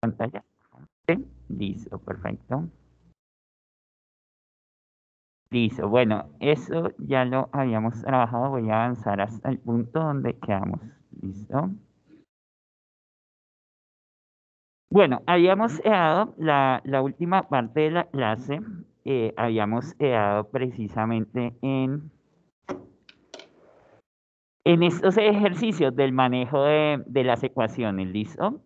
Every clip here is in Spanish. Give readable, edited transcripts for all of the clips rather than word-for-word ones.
pantalla. ¿Sí? Listo, perfecto. Listo, bueno, eso ya lo habíamos trabajado. Voy a avanzar hasta el punto donde quedamos. Listo. Bueno, habíamos quedado la última parte de la clase. Habíamos quedado precisamente en estos ejercicios del manejo de las ecuaciones. ¿Listo?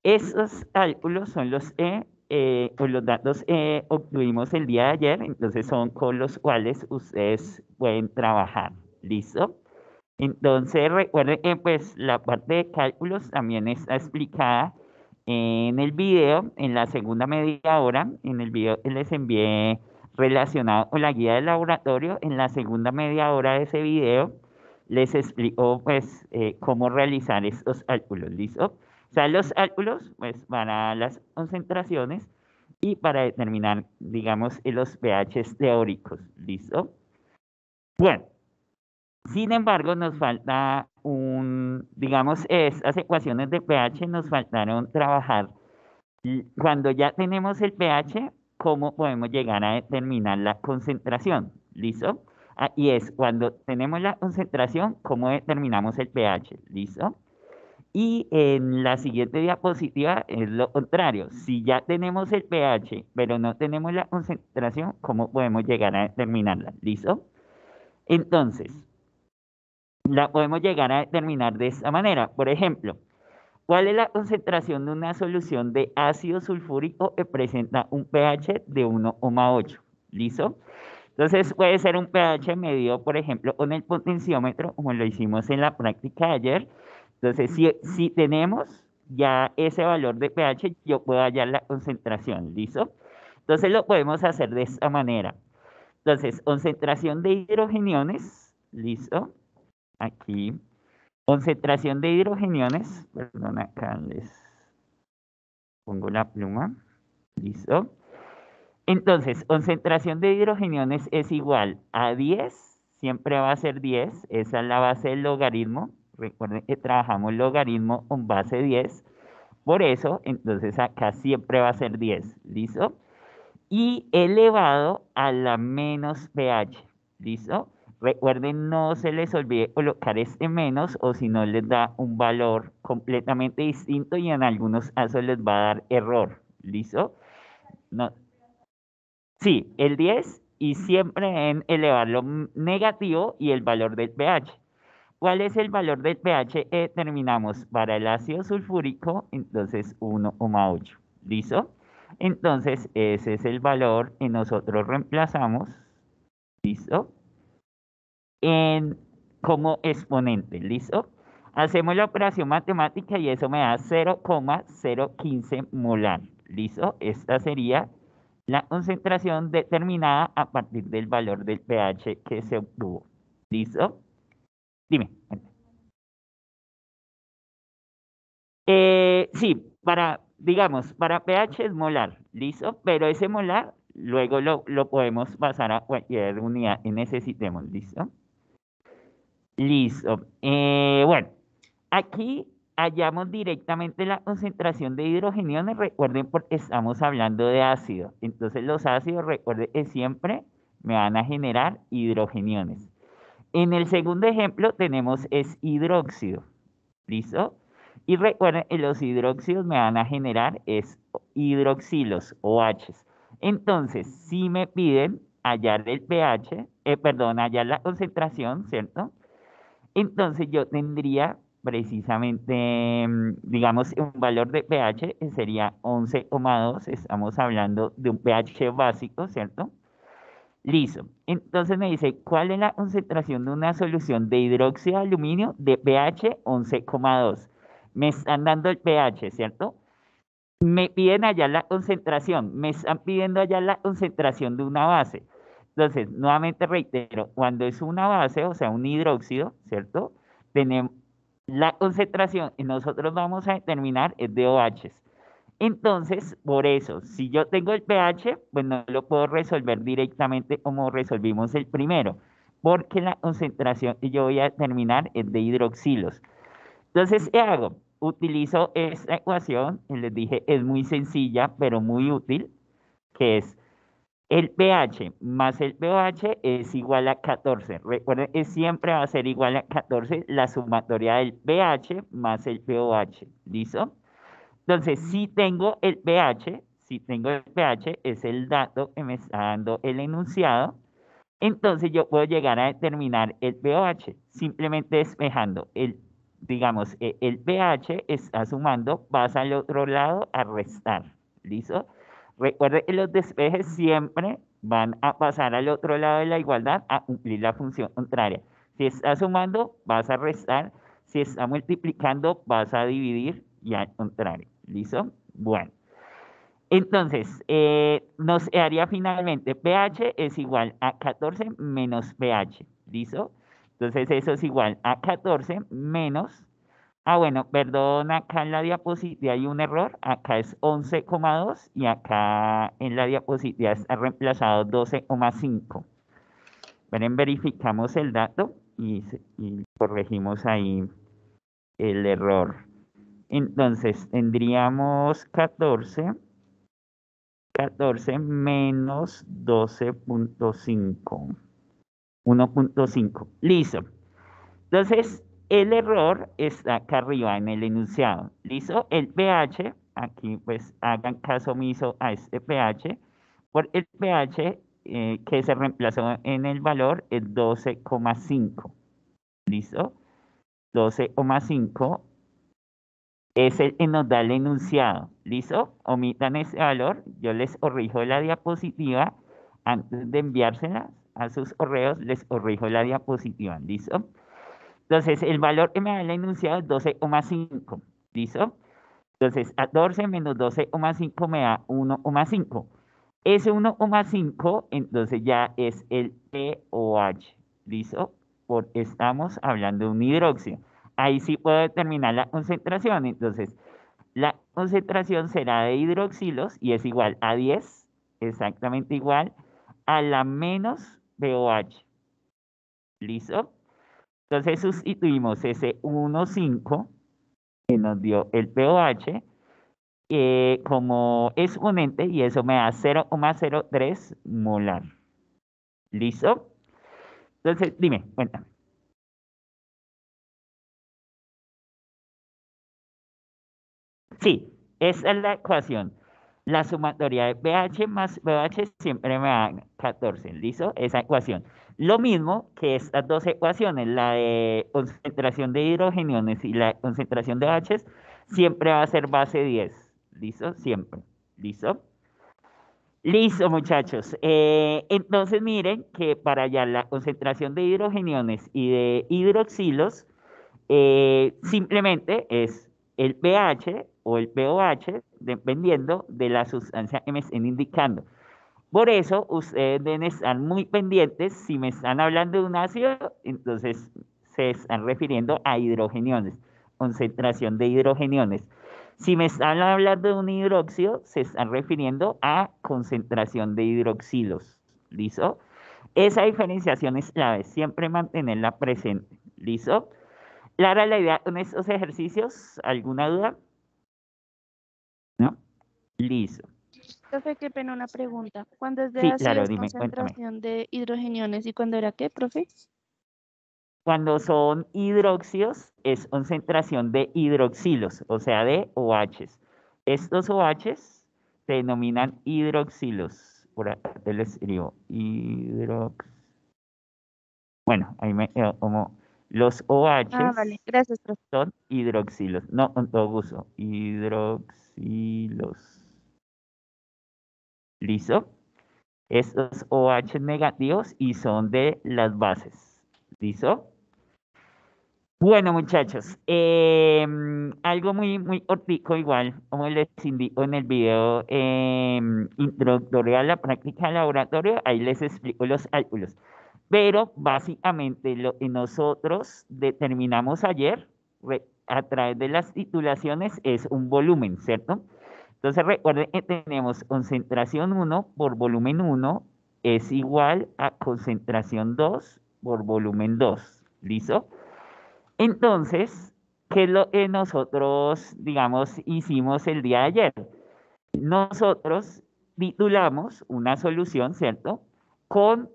Esos cálculos son con los datos obtuvimos el día de ayer, entonces son con los cuales ustedes pueden trabajar. ¿Listo? Entonces recuerden que pues la parte de cálculos también está explicada en el video, en la segunda media hora, en el video que les envié relacionado con la guía del laboratorio, en la segunda media hora de ese video les explico pues cómo realizar estos cálculos, ¿listo? O sea, los cálculos pues para las concentraciones y para determinar, digamos, los pHs teóricos, ¿listo? Bueno. Sin embargo, nos falta digamos, estas ecuaciones de pH nos faltaron trabajar. Cuando ya tenemos el pH, ¿cómo podemos llegar a determinar la concentración? ¿Listo? Y es cuando tenemos la concentración, ¿cómo determinamos el pH? ¿Listo? Y en la siguiente diapositiva es lo contrario. Si ya tenemos el pH, pero no tenemos la concentración, ¿cómo podemos llegar a determinarla? ¿Listo? Entonces, la podemos llegar a determinar de esta manera. Por ejemplo, ¿cuál es la concentración de una solución de ácido sulfúrico que presenta un pH de 1,8? ¿Listo? Entonces puede ser un pH medido, por ejemplo, con el potenciómetro, como lo hicimos en la práctica de ayer. Entonces, si tenemos ya ese valor de pH, yo puedo hallar la concentración. ¿Listo? Entonces lo podemos hacer de esta manera. Entonces, concentración de hidrogeniones, ¿listo? Aquí. Concentración de hidrogeniones, perdón, acá les pongo la pluma, listo. Entonces, concentración de hidrogeniones es igual a 10, siempre va a ser 10, esa es la base del logaritmo. Recuerden que trabajamos logaritmo con base 10, por eso, entonces acá siempre va a ser 10, ¿listo? Y elevado a la menos pH. ¿Listo? Recuerden, no se les olvide colocar este menos o si no les da un valor completamente distinto y en algunos casos les va a dar error. ¿Listo? No. Sí, el 10 y siempre en elevarlo negativo y el valor del pH. ¿Cuál es el valor del pH? Terminamos para el ácido sulfúrico, entonces 1,8. ¿Listo? Entonces, ese es el valor que nosotros reemplazamos, ¿listo? En, como exponente, ¿listo? Hacemos la operación matemática y eso me da 0,015 molar, ¿listo? Esta sería la concentración determinada a partir del valor del pH que se obtuvo, ¿listo? Dime. Sí, digamos, para pH es molar, ¿listo? Pero ese molar luego lo podemos pasar a cualquier unidad que necesitemos, ¿listo? Listo. Bueno, aquí hallamos directamente la concentración de hidrogeniones, recuerden porque estamos hablando de ácido. Entonces los ácidos, recuerden que siempre me van a generar hidrogeniones. En el segundo ejemplo tenemos es hidróxido. ¿Listo? Y recuerden, los hidróxidos me van a generar es hidroxilos o H's. Entonces, si me piden hallar el pH, perdón, hallar la concentración, ¿cierto? Entonces yo tendría precisamente, digamos, un valor de pH que sería 11,2. Estamos hablando de un pH básico, ¿cierto? Listo. Entonces me dice, ¿cuál es la concentración de una solución de hidróxido de aluminio de pH 11,2? Me están dando el pH, ¿cierto? Me piden allá la concentración, me están pidiendo allá la concentración de una base. Entonces, nuevamente reitero, cuando es una base, o sea, un hidróxido, ¿cierto? Tenemos la concentración y nosotros vamos a determinar es de OH. Entonces, por eso, si yo tengo el pH, pues no lo puedo resolver directamente como resolvimos el primero, porque la concentración que yo voy a determinar es de hidroxilos. Entonces, ¿qué hago? utilizo esta ecuación, y les dije, es muy sencilla, pero muy útil, que es el pH más el pOH es igual a 14. Recuerden que siempre va a ser igual a 14 la sumatoria del pH más el pOH. ¿Listo? Entonces, si tengo el pH, es el dato que me está dando el enunciado. Entonces yo puedo llegar a determinar el pOH simplemente despejando digamos, el pH está sumando, vas al otro lado a restar. ¿Listo? Recuerde que los despejes siempre van a pasar al otro lado de la igualdad a cumplir la función contraria. Si está sumando, vas a restar. Si está multiplicando, vas a dividir y al contrario. ¿Listo? Bueno. Entonces, nos daría finalmente pH es igual a 14 menos pH. ¿Listo? Entonces, eso es igual a 14 menos. Ah, bueno, perdón, acá en la diapositiva hay un error. Acá es 11,2 y acá en la diapositiva está reemplazado 12,5. Ven, verificamos el dato y corregimos ahí el error. Entonces, tendríamos 14 menos 12,5. 1,5. Listo. Entonces, el error está acá arriba en el enunciado. ¿Listo? El pH, aquí pues hagan caso omiso a este pH, por el pH que se reemplazó en el valor es 12,5. ¿Listo? 12,5 es el que nos da el enunciado. ¿Listo? Omitan ese valor. Yo les corrijo la diapositiva. Antes de enviársela a sus correos, les corrijo la diapositiva. ¿Listo? Entonces, el valor que me da el enunciado es 12,5. ¿Listo? Entonces, 14 menos 12,5 me da 1,5. Ese 1,5, entonces ya es el pOH. ¿Listo? Porque estamos hablando de un hidróxido. Ahí sí puedo determinar la concentración. Entonces, la concentración será de hidroxilos y es igual a 10, exactamente igual a la menos pOH. ¿Listo? Entonces sustituimos ese 1,5 que nos dio el pOH como exponente y eso me da 0,03 molar. ¿Listo? Entonces, dime, cuéntame. Sí, esa es la ecuación. La sumatoria de pH más pH siempre me da 14, ¿listo? Esa ecuación. Lo mismo que estas dos ecuaciones, la de concentración de hidrogeniones y la concentración de OH, siempre va a ser base 10, ¿listo? Siempre, ¿listo? Listo, muchachos. Entonces miren que para hallar la concentración de hidrogeniones y de hidroxilos, simplemente es el pH o el pOH, dependiendo de la sustancia que me estén indicando. Por eso, ustedes deben estar muy pendientes. Si me están hablando de un ácido, entonces se están refiriendo a hidrogeniones, concentración de hidrogeniones. Si me están hablando de un hidróxido, se están refiriendo a concentración de hidroxilos. ¿Listo? Esa diferenciación es clave, siempre mantenerla presente. ¿Listo? Clara la idea con estos ejercicios. ¿Alguna duda? ¿No? Listo. Profe, qué pena una pregunta. ¿Cuándo es de Sí, ácido claro, es dime, cuéntame. concentración de hidrogeniones y cuándo era qué, profe? Cuando son hidróxidos, es concentración de hidroxilos, o sea, de OHs. Estos OHs se denominan hidroxilos. Por acá te lo escribo. Bueno, ahí me quedo como los Ah, vale, OHs gracias, profe. son hidroxilos. No, con todo gusto. Hidroxilos. ¿Listo? Estos OH negativos y son de las bases. ¿Listo? Bueno, muchachos, algo muy cortico igual, como les indico en el video introductorio a la práctica de laboratorio, ahí les explico los cálculos. Pero básicamente lo que nosotros determinamos ayer a través de las titulaciones es un volumen, ¿cierto? Entonces recuerden que tenemos concentración 1 por volumen 1 es igual a concentración 2 por volumen 2. ¿Listo? Entonces, ¿qué es lo que nosotros, digamos, hicimos el día de ayer? Nosotros titulamos una solución, ¿cierto? Con,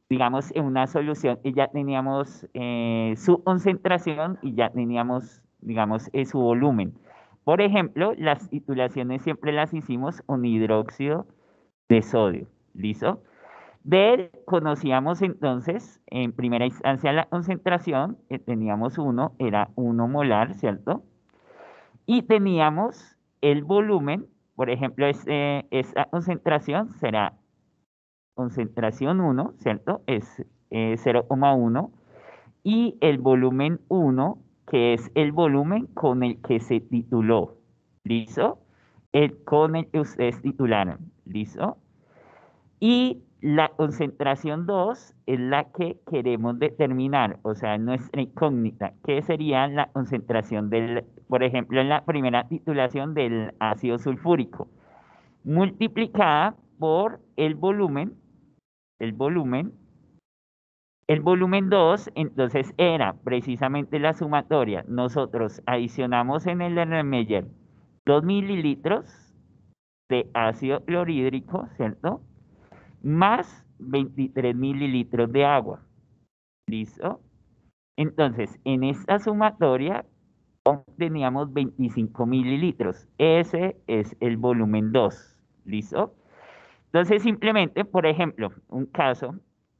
digamos, en una solución y ya teníamos su concentración y ya teníamos, digamos, su volumen. Por ejemplo, las titulaciones siempre las hicimos con hidróxido de sodio. ¿Listo? De él conocíamos entonces, en primera instancia, la concentración, teníamos uno, era 1 molar, ¿cierto? Y teníamos el volumen, por ejemplo, esta concentración será concentración 1, ¿cierto? Es 0,1. Y el volumen 1, que es el volumen con el que se tituló. ¿Listo? Con el que ustedes titularon. ¿Listo? Y la concentración 2 es la que queremos determinar, o sea, nuestra incógnita, que sería la concentración del, por ejemplo, en la primera titulación del ácido sulfúrico, multiplicada por el volumen, el volumen 2, entonces era precisamente la sumatoria. Nosotros adicionamos en el Erlenmeyer 2 mililitros de ácido clorhídrico, ¿cierto? Más 23 mililitros de agua. ¿Listo? Entonces, en esta sumatoria teníamos 25 mililitros. Ese es el volumen 2. ¿Listo? Entonces, simplemente, por ejemplo, un caso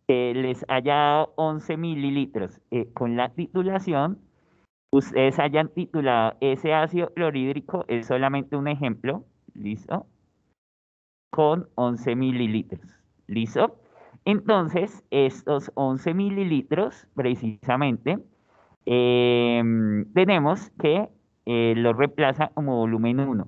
que les haya dado 11 mililitros con la titulación, ustedes hayan titulado ese ácido clorhídrico, es solamente un ejemplo, ¿listo? Con 11 mililitros. ¿Listo? Entonces, estos 11 mililitros, precisamente, tenemos que lo reemplaza como volumen 1.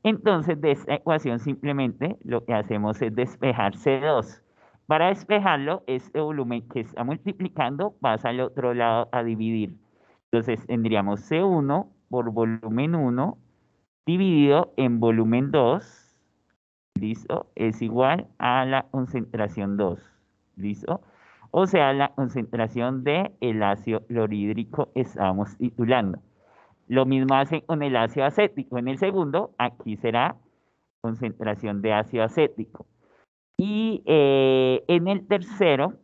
Entonces, de esta ecuación simplemente lo que hacemos es despejar C2. Para despejarlo, este volumen que está multiplicando pasa al otro lado a dividir. Entonces, tendríamos C1 por volumen 1 dividido en volumen 2. ¿Listo? Es igual a la concentración 2. ¿Listo? O sea, la concentración de el ácido clorhídrico estábamos titulando. Lo mismo hace con el ácido acético. En el segundo, aquí será concentración de ácido acético. Y en el tercero,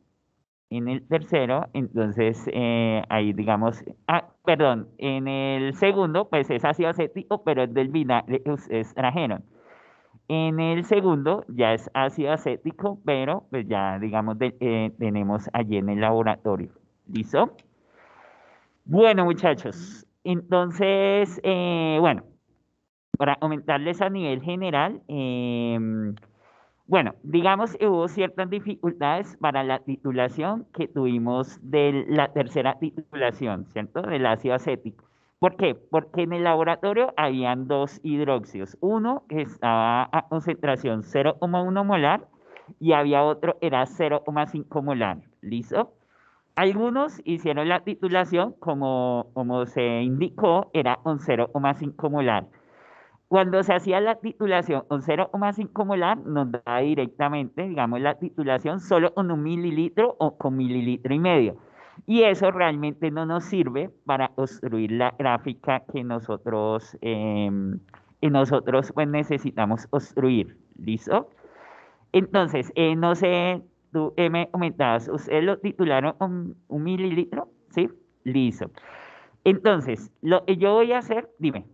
entonces ahí digamos, perdón, en el segundo, pues es ácido acético, pero es del vinagre que ustedes trajeron. En el segundo ya es ácido acético, pero pues ya digamos tenemos allí en el laboratorio. ¿Listo? Bueno, muchachos, entonces, bueno, para comentarles a nivel general, bueno, digamos que hubo ciertas dificultades para la titulación que tuvimos de la tercera titulación, ¿cierto? Del ácido acético. ¿Por qué? Porque en el laboratorio habían dos hidróxidos. Uno que estaba a concentración 0,1 molar y había otro, era 0,5 molar. ¿Listo? Algunos hicieron la titulación como se indicó, era con 0,5 molar. Cuando se hacía la titulación con 0,5 molar, nos da directamente, digamos, la titulación solo con 1 mililitro o con 1,5 mililitros. Y eso realmente no nos sirve para construir la gráfica que nosotros pues, necesitamos construir. ¿Listo? Entonces, no sé, tú me comentabas, ¿ustedes lo titularon con 1 mililitro? ¿Sí? Listo. Entonces, lo que yo voy a hacer, dime.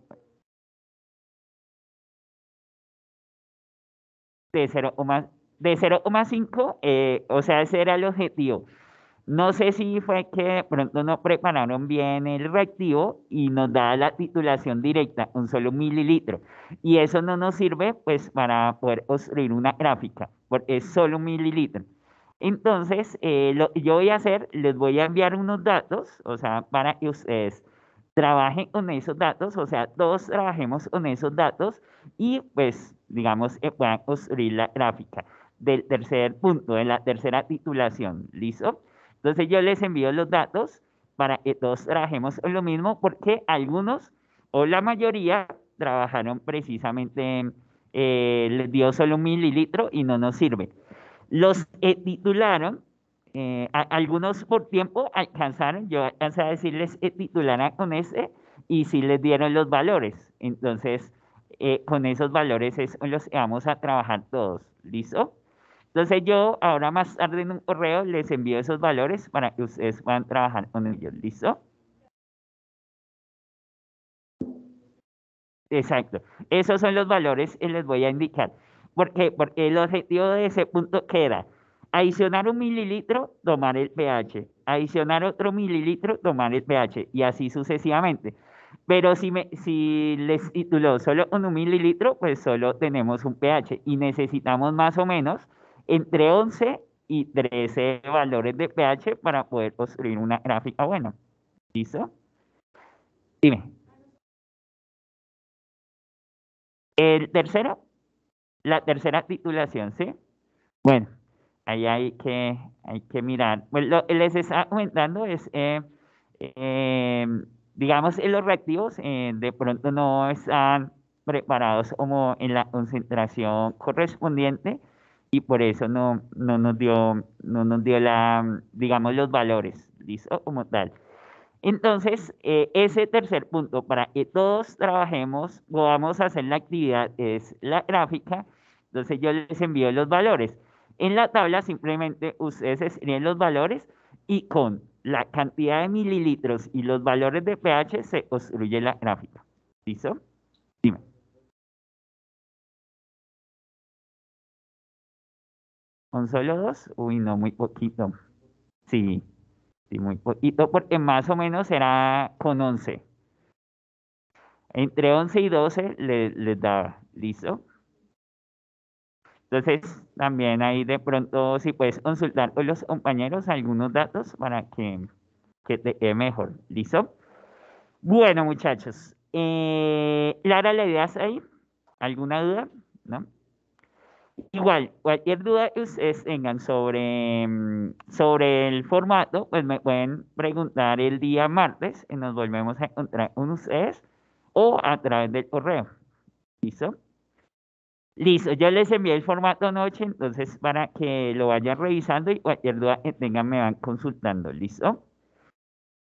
De 0,5, o sea, ese era el objetivo. No sé si fue que de pronto no prepararon bien el reactivo y nos da la titulación directa, un solo mililitro. Y eso no nos sirve pues para poder construir una gráfica, porque es solo 1 mililitro. Entonces, lo que yo voy a hacer, les voy a enviar unos datos, o sea, para que ustedes trabajen con esos datos, o sea, todos trabajemos con esos datos y pues, digamos, puedan construir la gráfica del tercer punto, de la tercera titulación. ¿Listo? Entonces yo les envío los datos para que todos trabajemos en lo mismo porque algunos o la mayoría trabajaron precisamente, les dio solo 1 mililitro y no nos sirve. Los titularon, algunos por tiempo alcanzaron, yo alcancé a decirles titularan con ese y sí les dieron los valores. Entonces, con esos valores es con los que vamos a trabajar todos. ¿Listo? Entonces yo ahora más tarde en un correo les envío esos valores para que ustedes puedan trabajar con ellos. ¿Listo? Exacto. Esos son los valores que les voy a indicar. ¿Por qué? Porque el objetivo de ese punto queda adicionar 1 mililitro, tomar el pH. Adicionar otro mililitro, tomar el pH. Y así sucesivamente. Pero si les tituló solo con 1 mililitro, pues solo tenemos un pH. Y necesitamos más o menos entre 11 y 13 valores de pH para poder construir una gráfica buena. ¿Listo? Dime. El tercero. La tercera titulación, ¿sí? Bueno, ahí hay que mirar. Pues lo que les está comentando es, eh, digamos, en los reactivos de pronto no están preparados como en la concentración correspondiente y por eso no nos dio digamos, los valores, ¿listo? Como tal. Entonces, ese tercer punto, para que todos trabajemos, podamos hacer la actividad, es la gráfica. Entonces, yo les envío los valores. En la tabla simplemente ustedes escriben los valores y con la cantidad de mililitros y los valores de pH se construye la gráfica. ¿Listo? Dime. ¿Con solo dos? Uy, no, muy poquito. Sí, sí, muy poquito, porque más o menos será con 11. Entre 11 y 12 les daba, ¿listo? Entonces, también ahí de pronto, si puedes consultar con los compañeros algunos datos para que te quede mejor, ¿listo? Bueno, muchachos, Lara, ¿la idea es ahí? ¿Alguna duda? ¿No? Igual, cualquier duda que ustedes tengan sobre el formato, pues me pueden preguntar el día martes y nos volvemos a encontrar con ustedes o a través del correo. ¿Listo? Listo, ya les envié el formato noche, entonces para que lo vayan revisando y cualquier duda que tengan me van consultando, ¿listo?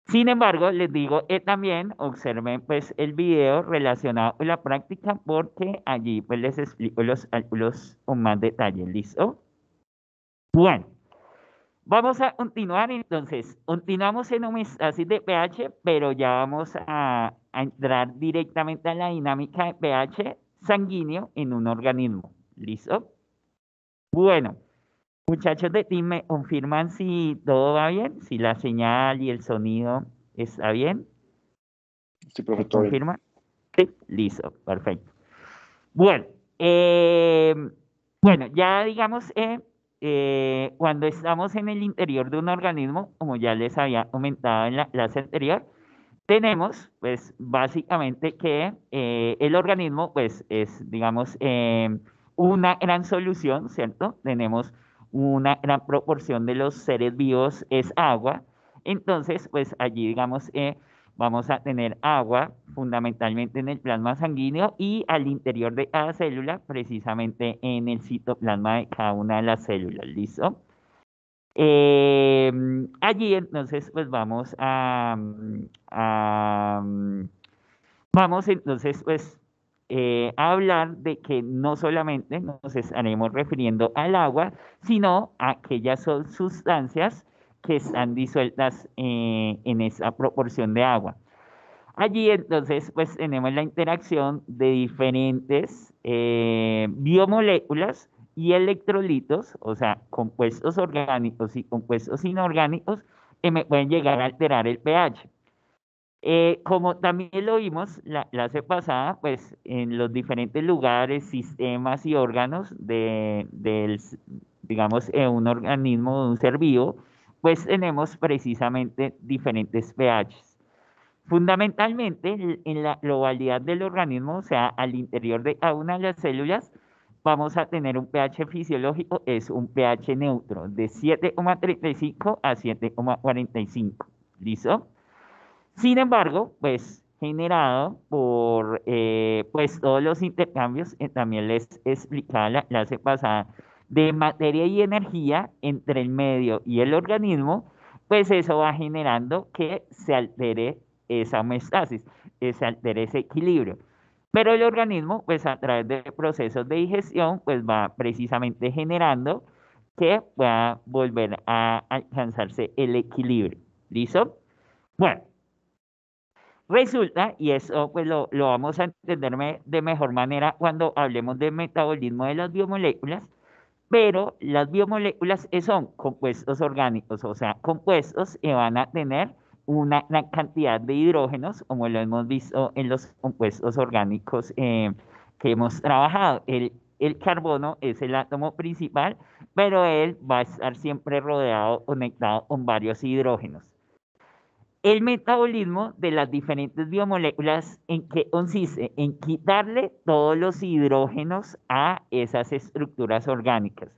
Sin embargo, les digo que también observen pues el video relacionado con la práctica porque allí pues les explico los cálculos con más detalle, ¿listo? Bueno, vamos a continuar entonces. Continuamos en homeostasis de pH, pero ya vamos a entrar directamente a la dinámica de pH sanguíneo en un organismo. ¿Listo? Bueno, muchachos de Team, ¿me confirman si todo va bien? Si la señal y el sonido está bien. Sí, profe, ¿Me todo bien. confirman? Sí, listo, perfecto. Bueno, eh, bueno, ya digamos, cuando estamos en el interior de un organismo, como ya les había comentado en la clase anterior, tenemos, pues, básicamente que el organismo, pues, es, digamos, una gran solución, ¿cierto? Tenemos una gran proporción de los seres vivos es agua. Entonces, pues, allí, digamos, vamos a tener agua fundamentalmente en el plasma sanguíneo y al interior de cada célula, precisamente en el citoplasma de cada una de las células, ¿listo? Allí entonces pues vamos entonces pues a hablar de que no solamente nos estaremos refiriendo al agua, sino a aquellas sustancias que están disueltas en esa proporción de agua. Allí entonces pues tenemos la interacción de diferentes biomoléculas y electrolitos, o sea, compuestos orgánicos y compuestos inorgánicos que me pueden llegar a alterar el pH. Como también lo vimos la clase pasada, pues en los diferentes lugares, sistemas y órganos digamos, un organismo, de un ser vivo, pues tenemos precisamente diferentes pHs. Fundamentalmente, en la globalidad del organismo, o sea, al interior de cada una de las células, vamos a tener un pH fisiológico, es un pH neutro, de 7,35 a 7,45. ¿Listo? Sin embargo, pues generado por pues todos los intercambios, también les explicaba la clase pasada, de materia y energía entre el medio y el organismo, pues eso va generando que se altere esa homeostasis. se altere ese equilibrio. Pero el organismo, pues a través de procesos de digestión, pues va precisamente generando que pueda volver a alcanzarse el equilibrio. ¿Listo? Bueno, resulta, y eso pues lo vamos a entender de mejor manera cuando hablemos del metabolismo de las biomoléculas, pero las biomoléculas son compuestos orgánicos, o sea, compuestos que van a tener una gran cantidad de hidrógenos, como lo hemos visto en los compuestos orgánicos que hemos trabajado. El carbono es el átomo principal, pero él va a estar siempre rodeado, conectado con varios hidrógenos. El metabolismo de las diferentes biomoléculas, ¿en qué consiste? En quitarle todos los hidrógenos a esas estructuras orgánicas.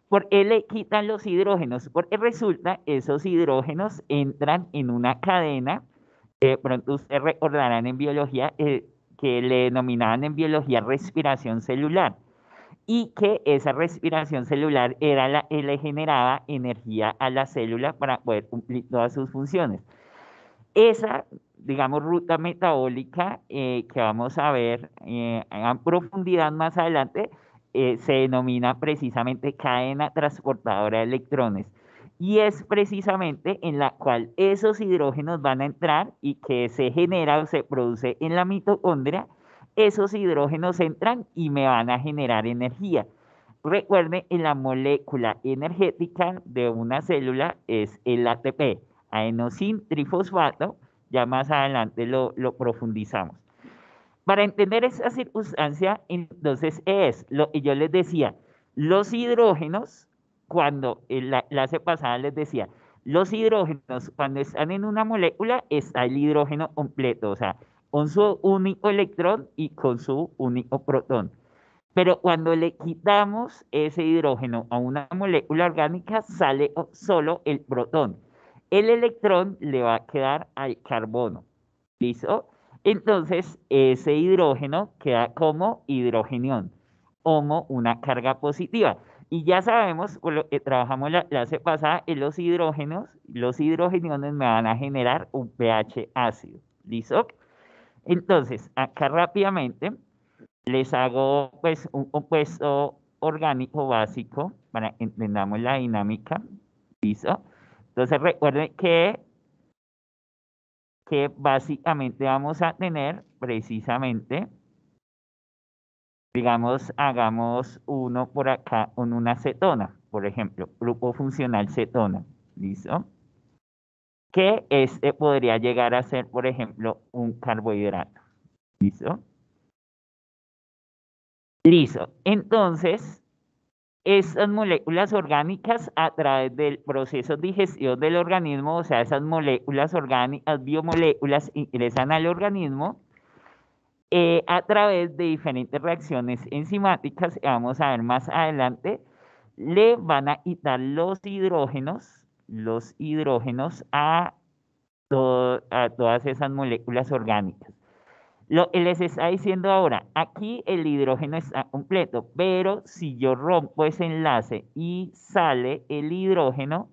¿Por qué le quitan los hidrógenos? Porque resulta esos hidrógenos entran en una cadena, pronto ustedes recordarán en biología, que le denominaban en biología respiración celular, y que esa respiración celular era la que le generaba energía a la célula para poder cumplir todas sus funciones. Esa, digamos, ruta metabólica que vamos a ver en profundidad más adelante, se denomina precisamente cadena transportadora de electrones. Y es precisamente en la cual esos hidrógenos van a entrar y que se genera o se produce en la mitocondria. Esos hidrógenos entran y me van a generar energía. Recuerden, en la molécula energética de una célula es el ATP, adenosín trifosfato. Ya más adelante lo profundizamos. Para entender esa circunstancia, entonces es lo que yo les decía, los hidrógenos, cuando en la clase pasada les decía, los hidrógenos cuando están en una molécula está el hidrógeno completo, o sea, con su único electrón y con su único protón. Pero cuando le quitamos ese hidrógeno a una molécula orgánica, sale solo el protón. El electrón le va a quedar al carbono. ¿Listo? Entonces, ese hidrógeno queda como hidrogenión, como una carga positiva. Y ya sabemos, por lo que trabajamos la clase pasada, en los hidrogeniones me van a generar un pH ácido. ¿Listo? Entonces, acá rápidamente les hago pues un compuesto orgánico básico para que entendamos la dinámica. ¿Listo? Entonces recuerden que básicamente vamos a tener precisamente, digamos, hagamos uno por acá con una cetona, por ejemplo, grupo funcional cetona. ¿Listo? Que este podría llegar a ser, por ejemplo, un carbohidrato. ¿Listo? Listo. Entonces, estas moléculas orgánicas a través del proceso de digestión del organismo, o sea, esas moléculas orgánicas, biomoléculas, ingresan al organismo a través de diferentes reacciones enzimáticas, que vamos a ver más adelante, le van a quitar los hidrógenos a todas esas moléculas orgánicas. Lo que les está diciendo ahora, aquí el hidrógeno está completo, pero si yo rompo ese enlace y sale el hidrógeno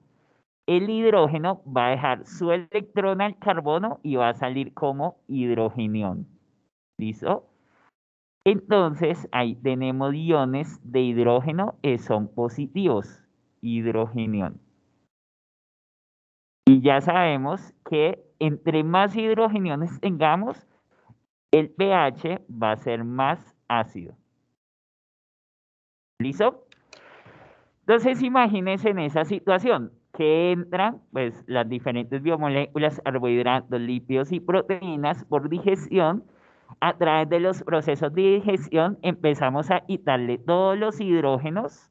va a dejar su electrón al carbono y va a salir como hidrogenión. ¿Listo? Entonces, ahí tenemos iones de hidrógeno que son positivos, hidrogenión. Y ya sabemos que entre más hidrogeniones tengamos, el pH va a ser más ácido. ¿Listo? Entonces imagínense en esa situación que entran pues las diferentes biomoléculas, carbohidratos, lípidos y proteínas por digestión. A través de los procesos de digestión empezamos a quitarle todos los hidrógenos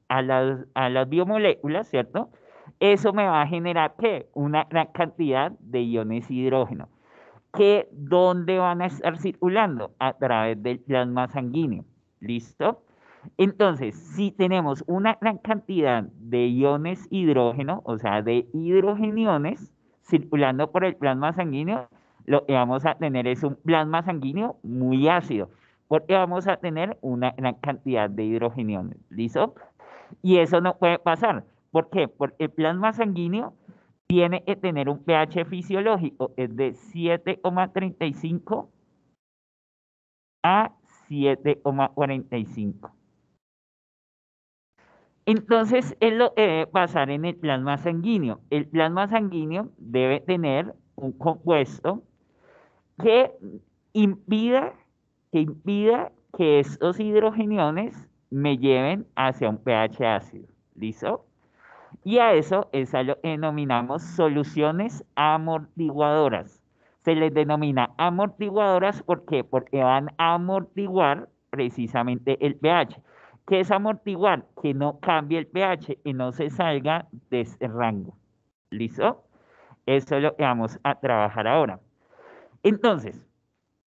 a las biomoléculas, ¿cierto? Eso me va a generar, ¿qué? Una gran cantidad de iones hidrógeno. Que ¿dónde van a estar circulando? A través del plasma sanguíneo. ¿Listo? Entonces, si tenemos una gran cantidad de iones hidrógeno, o sea, de hidrogeniones circulando por el plasma sanguíneo, lo que vamos a tener es un plasma sanguíneo muy ácido, porque vamos a tener una gran cantidad de hidrogeniones. ¿Listo? Y eso no puede pasar. ¿Por qué? Porque el plasma sanguíneo tiene que tener un pH fisiológico, es de 7,35 a 7,45. Entonces, es lo que debe pasar en el plasma sanguíneo. El plasma sanguíneo debe tener un compuesto que impida, que estos hidrogeniones me lleven hacia un pH ácido. ¿Listo? Y a eso es a lo que denominamos soluciones amortiguadoras. Se les denomina amortiguadoras, ¿por qué? Porque van a amortiguar precisamente el pH. ¿Qué es amortiguar? Que no cambie el pH y no se salga de este rango. ¿Listo? Eso es lo que vamos a trabajar ahora. Entonces,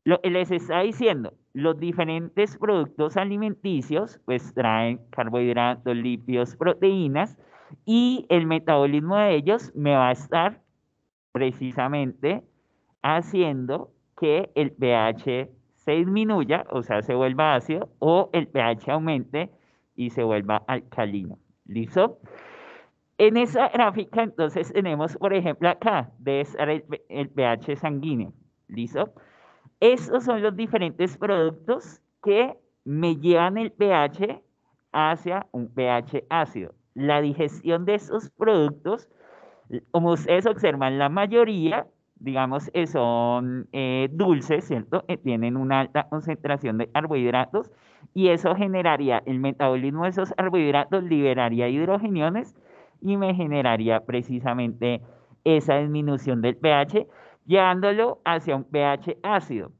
lo que les está diciendo, los diferentes productos alimenticios pues traen carbohidratos, lípidos, proteínas y el metabolismo de ellos me va a estar precisamente haciendo que el pH se disminuya, o sea, se vuelva ácido, o el pH aumente y se vuelva alcalino. ¿Listo? En esa gráfica, entonces, tenemos, por ejemplo, acá, debe estar el pH sanguíneo. ¿Listo? Estos son los diferentes productos que me llevan el pH hacia un pH ácido. La digestión de esos productos, como ustedes observan, la mayoría, digamos, son dulces, ¿cierto? Tienen una alta concentración de carbohidratos y eso generaría, el metabolismo de esos carbohidratos liberaría hidrogeniones y me generaría precisamente esa disminución del pH, llevándolo hacia un pH ácido.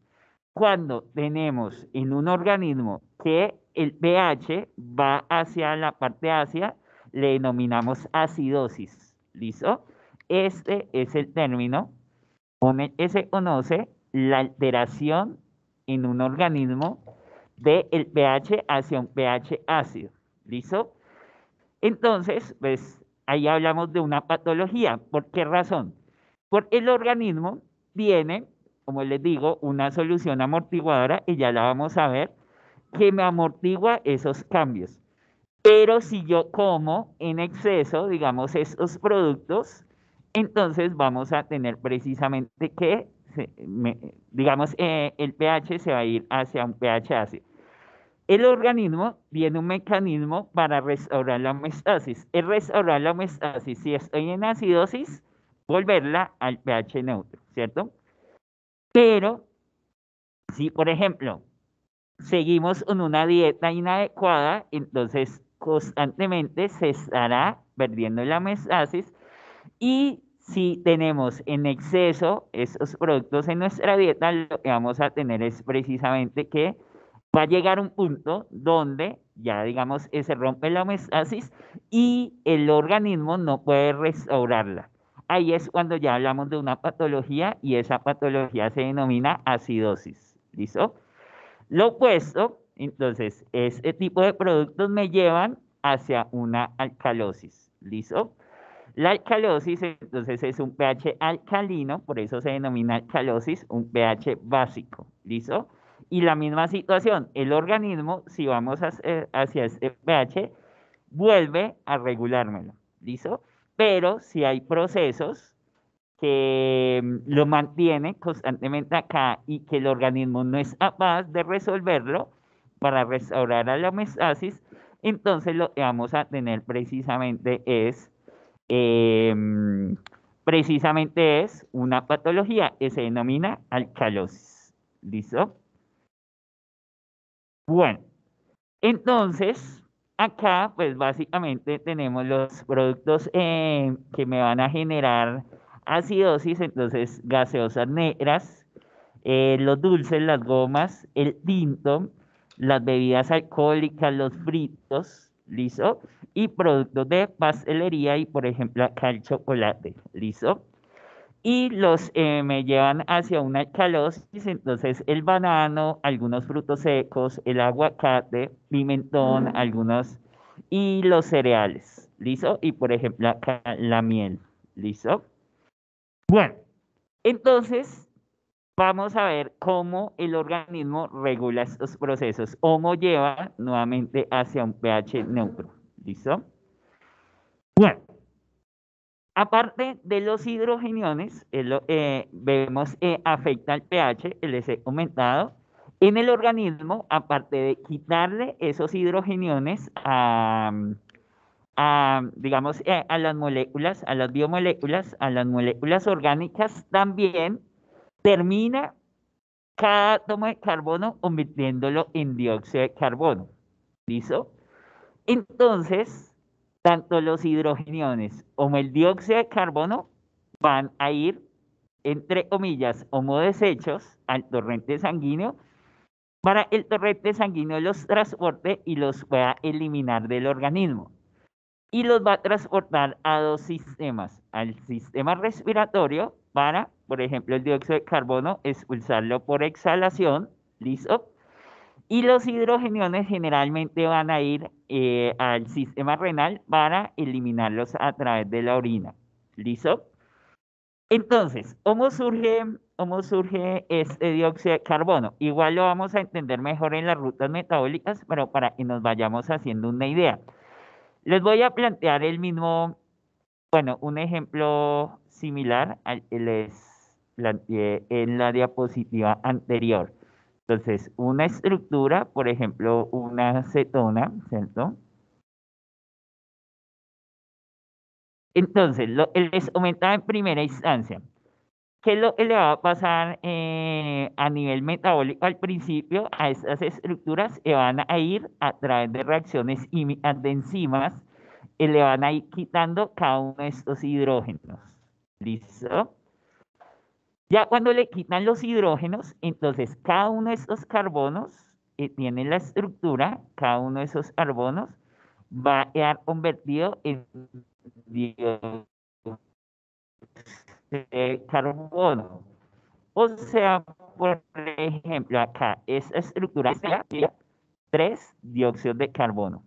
Cuando tenemos en un organismo que el pH va hacia la parte ácida, le denominamos acidosis. ¿Listo? Este es el término con el que se conoce la alteración en un organismo del pH hacia un pH ácido. ¿Listo? Entonces, pues ahí hablamos de una patología. ¿Por qué razón? Porque el organismo tiene, como les digo, una solución amortiguadora, y ya la vamos a ver, que me amortigua esos cambios. Pero si yo como en exceso, digamos, estos productos, entonces vamos a tener precisamente que, digamos, el pH se va a ir hacia un pH ácido. El organismo tiene un mecanismo para restaurar la homeostasis. Es restaurar la homeostasis, si estoy en acidosis, volverla al pH neutro, ¿cierto? Pero si, por ejemplo, seguimos con una dieta inadecuada, entonces constantemente se estará perdiendo la homeostasis. Y si tenemos en exceso esos productos en nuestra dieta, lo que vamos a tener es precisamente que va a llegar un punto donde ya, digamos, se rompe la homeostasis y el organismo no puede restaurarla. Ahí es cuando ya hablamos de una patología y esa patología se denomina acidosis. ¿Listo? Lo opuesto, entonces, este tipo de productos me llevan hacia una alcalosis. ¿Listo? La alcalosis, entonces, es un pH alcalino, por eso se denomina alcalosis, un pH básico. ¿Listo? Y la misma situación, el organismo, si vamos hacia este pH, vuelve a regulármelo. ¿Listo? Pero si hay procesos que lo mantienen constantemente acá y que el organismo no es capaz de resolverlo para restaurar a la homeostasis, entonces lo que vamos a tener em, precisamente es una patología que se denomina alcalosis. ¿Listo? Bueno, entonces acá pues básicamente tenemos los productos que me van a generar acidosis, entonces gaseosas negras, los dulces, las gomas, el tinto, las bebidas alcohólicas, los fritos, ¿listo? Y productos de pastelería y por ejemplo acá el chocolate, ¿listo? Y los me llevan hacia una alcalosis, entonces el banano, algunos frutos secos, el aguacate, pimentón, algunos, y los cereales, ¿listo? Y por ejemplo acá la miel, ¿listo? Bueno, entonces vamos a ver cómo el organismo regula estos procesos, cómo lleva nuevamente hacia un pH neutro, ¿listo? Bueno, Aparte de los hidrogeniones, vemos afecta al pH, les he comentado, en el organismo, aparte de quitarle esos hidrogeniones digamos, a las moléculas, a las biomoléculas, a las moléculas orgánicas, también termina cada átomo de carbono convirtiéndolo en dióxido de carbono. ¿Listo? Entonces, tanto los hidrogeniones como el dióxido de carbono van a ir, entre comillas, como desechos al torrente sanguíneo para el torrente sanguíneo los transporte y los pueda eliminar del organismo. Y los va a transportar a dos sistemas, al sistema respiratorio para, por ejemplo, el dióxido de carbono, expulsarlo por exhalación, ¿listo? Y los hidrogeniones generalmente van a ir al sistema renal para eliminarlos a través de la orina. ¿Listo? Entonces, cómo surge este dióxido de carbono? Igual lo vamos a entender mejor en las rutas metabólicas, pero para que nos vayamos haciendo una idea. Les voy a plantear el mismo, bueno, un ejemplo similar al que les planteé en la diapositiva anterior. Entonces, una estructura, por ejemplo, una cetona, ¿cierto? Entonces, les comentaba en primera instancia, ¿qué es lo que le va a pasar a nivel metabólico al principio a estas estructuras? Que van a ir a través de reacciones químicas de enzimas y le van a ir quitando cada uno de estos hidrógenos. ¿Listo? Ya cuando le quitan los hidrógenos, entonces cada uno de estos carbonos que tiene la estructura, cada uno de esos carbonos va a quedar convertido en dióxido de carbono. O sea, por ejemplo, acá esa estructura sería 3 dióxidos de carbono.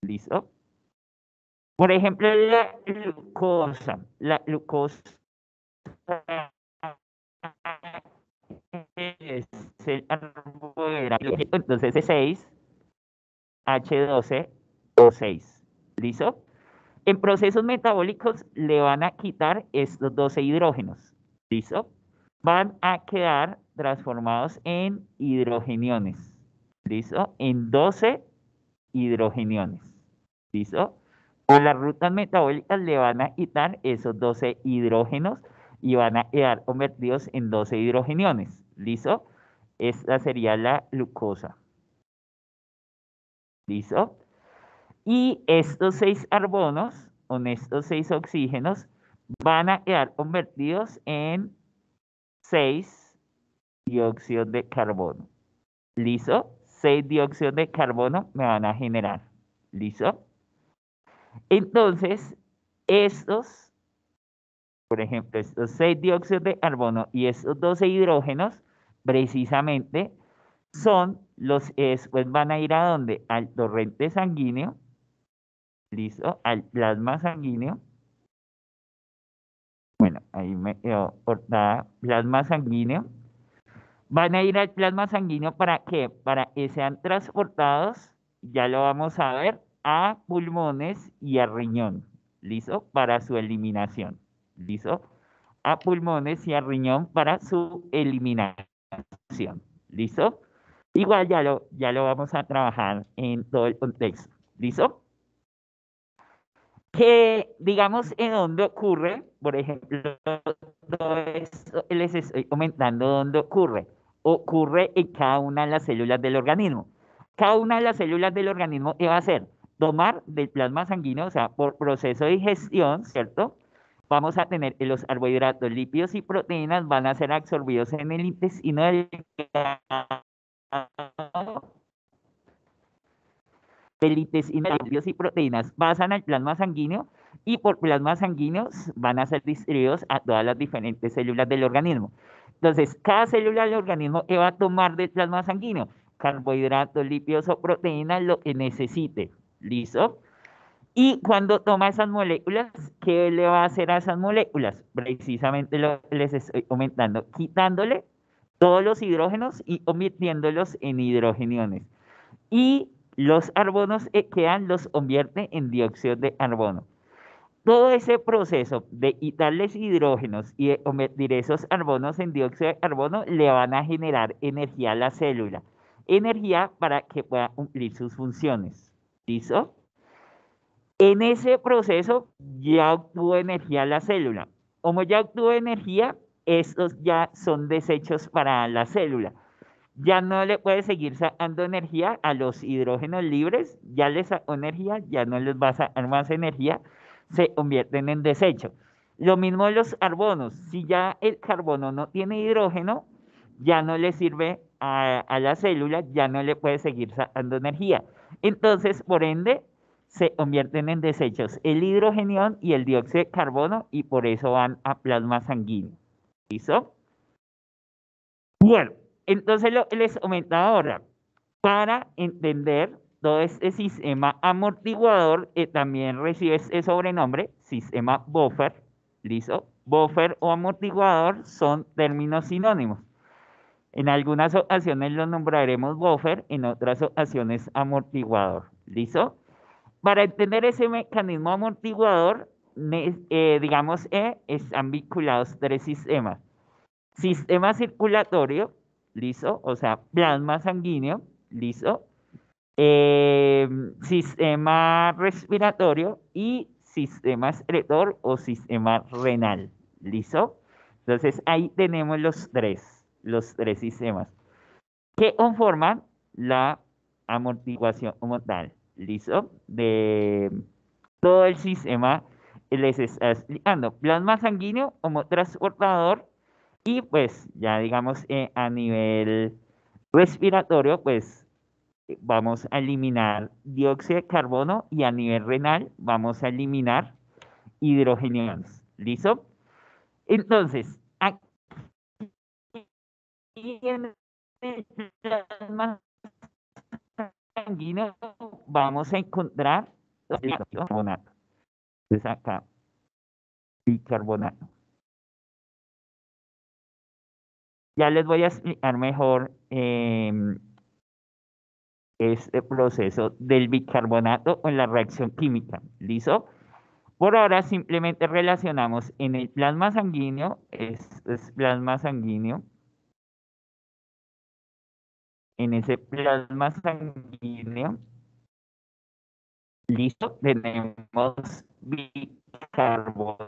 ¿Listo? Por ejemplo, la glucosa es el carbohidrato, entonces es 6 H12O6. ¿Listo? En procesos metabólicos le van a quitar estos 12 hidrógenos. ¿Listo? Van a quedar transformados en hidrogeniones. ¿Listo? En 12 hidrogeniones. ¿Listo? Por las rutas metabólicas le van a quitar esos 12 hidrógenos y van a quedar convertidos en 12 hidrogeniones. ¿Listo? Esta sería la glucosa. ¿Listo? Y estos 6 carbonos, con estos 6 oxígenos, van a quedar convertidos en 6 dióxidos de carbono. ¿Listo? 6 dióxidos de carbono me van a generar. ¿Listo? Entonces, estos, por ejemplo, estos 6 dióxidos de carbono y estos 12 hidrógenos, precisamente son los que después van a ir a dónde? Al torrente sanguíneo. ¿Listo? Al plasma sanguíneo. Bueno, ahí me quedó cortada. Plasma sanguíneo. Van a ir al plasma sanguíneo ¿para qué? Para que sean transportados, ya lo vamos a ver, a pulmones y a riñón. ¿Listo? Para su eliminación. ¿Listo? A pulmones y a riñón para su eliminación. ¿Listo? Igual ya lo vamos a trabajar en todo el contexto. ¿Listo? Que digamos en dónde ocurre, por ejemplo, todo esto les estoy comentando dónde ocurre. Ocurre en cada una de las células del organismo. Cada una de las células del organismo, ¿qué va a hacer? Tomar del plasma sanguíneo, o sea, por proceso de digestión, ¿cierto? Vamos a tener que los carbohidratos, lípidos y proteínas van a ser absorbidos en el intestino delgado, élites y lípidos y proteínas pasan al plasma sanguíneo y por plasma sanguíneo van a ser distribuidos a todas las diferentes células del organismo. Entonces, cada célula del organismo que va a tomar del plasma sanguíneo carbohidratos, lípidos o proteínas, lo que necesite. ¿Listo? Y cuando toma esas moléculas, ¿qué le va a hacer a esas moléculas? Precisamente lo que les estoy comentando, quitándole todos los hidrógenos y convirtiéndolos en hidrogeniones. Y los carbonos que quedan los convierte en dióxido de carbono. Todo ese proceso de quitarles hidrógenos y de convertir esos carbonos en dióxido de carbono le van a generar energía a la célula. Energía para que pueda cumplir sus funciones. ¿Listo? En ese proceso ya obtuvo energía la célula. Como ya obtuvo energía, estos ya son desechos para la célula. Ya no le puede seguir sacando energía a los hidrógenos libres, ya les sacó energía, ya no les va a sacar más energía, se convierten en desecho. Lo mismo los carbonos, si ya el carbono no tiene hidrógeno, ya no le sirve a la célula, ya no le puede seguir sacando energía. Entonces, por ende, se convierten en desechos el hidrogenión y el dióxido de carbono y por eso van a plasma sanguíneo. ¿Listo? Bueno, entonces les comentaba ahora, para entender todo este sistema amortiguador, también recibe ese sobrenombre, sistema buffer, ¿listo? Buffer o amortiguador son términos sinónimos. En algunas ocasiones lo nombraremos buffer, en otras ocasiones amortiguador, ¿listo? Para entender ese mecanismo amortiguador, digamos, están vinculados tres sistemas. Sistema circulatorio, ¿listo? O sea, plasma sanguíneo, ¿listo? Sistema respiratorio y sistema excretor o sistema renal, ¿listo? Entonces ahí tenemos los tres sistemas que conforman la amortiguación como tal, ¿listo? De todo el sistema les está explicando. Plasma sanguíneo como transportador y pues ya digamos a nivel respiratorio pues vamos a eliminar dióxido de carbono y a nivel renal vamos a eliminar hidrogeniones. ¿Listo? Entonces, aquí en el plasma sanguíneo vamos a encontrar bicarbonato. Entonces acá, bicarbonato. Ya les voy a explicar mejor este proceso del bicarbonato con la reacción química. ¿Listo? Por ahora simplemente relacionamos en el plasma sanguíneo, es plasma sanguíneo, en ese plasma sanguíneo, listo, tenemos bicarbonato.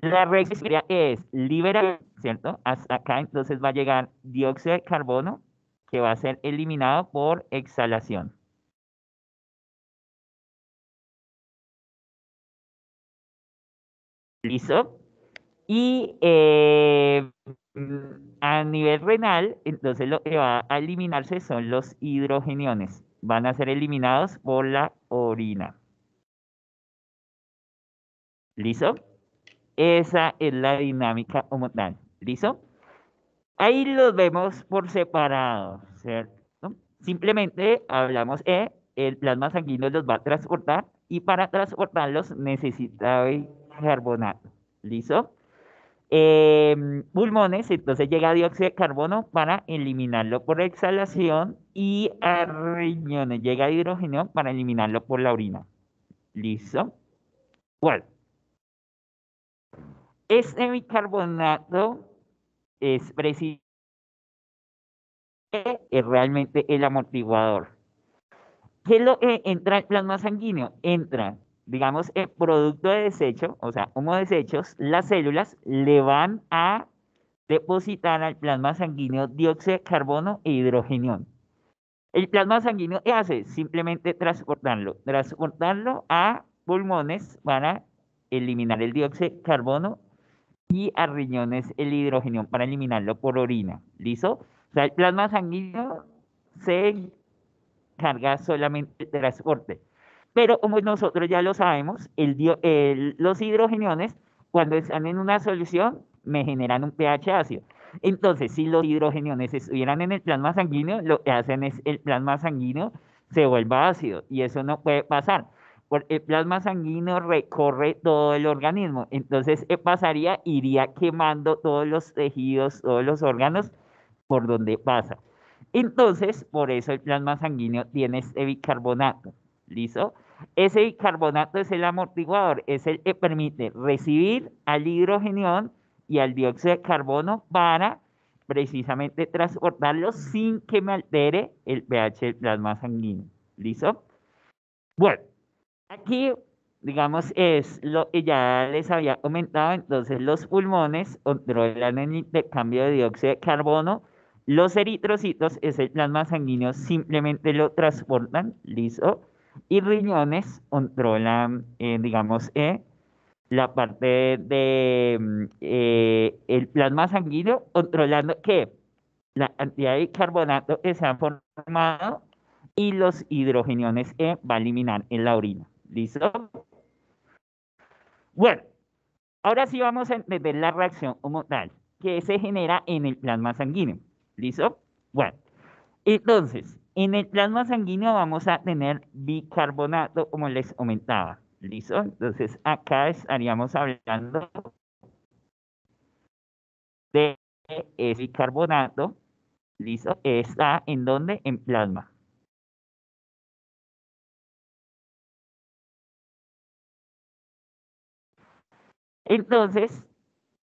La reacción es liberar, ¿cierto? Hasta acá entonces va a llegar dióxido de carbono que va a ser eliminado por exhalación. ¿Listo? Y a nivel renal, entonces lo que va a eliminarse son los hidrogeniones. Van a ser eliminados por la orina. ¿Listo? Esa es la dinámica como tal. ¿Listo? Ahí los vemos por separado, ¿cierto? Simplemente hablamos el plasma sanguíneo los va a transportar y para transportarlos necesita bicarbonato. ¿Listo? Pulmones, entonces llega dióxido de carbono para eliminarlo por exhalación y a riñones llega hidrógeno para eliminarlo por la orina. ¿Listo? Bueno, este bicarbonato es precisamente es realmente el amortiguador. ¿Qué es lo que entra al plasma sanguíneo? Entra, digamos, el producto de desecho, o sea, como desechos, las células le van a depositar al plasma sanguíneo dióxido de carbono e hidrogenio. El plasma sanguíneo, ¿qué hace? Simplemente transportarlo a pulmones para eliminar el dióxido de carbono y a riñones el hidrogenio para eliminarlo por orina. ¿Listo? O sea, el plasma sanguíneo se carga solamente el transporte. Pero como nosotros ya lo sabemos, los hidrogeniones, cuando están en una solución, me generan un pH ácido. Entonces, si los hidrogeniones estuvieran en el plasma sanguíneo, lo que hacen es el plasma sanguíneo se vuelva ácido y eso no puede pasar. Porque el plasma sanguíneo recorre todo el organismo. Entonces, ¿qué pasaría? Iría quemando todos los tejidos, todos los órganos por donde pasa. Entonces, por eso el plasma sanguíneo tiene este bicarbonato. ¿Listo? Ese bicarbonato es el amortiguador, es el que permite recibir al hidrogenión y al dióxido de carbono para precisamente transportarlo sin que me altere el pH del plasma sanguíneo. ¿Listo? Bueno, aquí, digamos, es lo que ya les había comentado. Entonces, los pulmones controlan el intercambio de dióxido de carbono. Los eritrocitos, es el plasma sanguíneo, simplemente lo transportan, ¿listo? Y riñones controlan, digamos, la parte de el plasma sanguíneo, controlando que la cantidad de bicarbonato que se han formado y los hidrogeniones que va a eliminar en la orina. ¿Listo? Bueno, ahora sí vamos a entender la reacción como tal, que se genera en el plasma sanguíneo. ¿Listo? Bueno, entonces, en el plasma sanguíneo vamos a tener bicarbonato, como les comentaba. ¿Listo? Entonces, acá estaríamos hablando de ese bicarbonato. ¿Listo? Está en donde? En plasma. Entonces,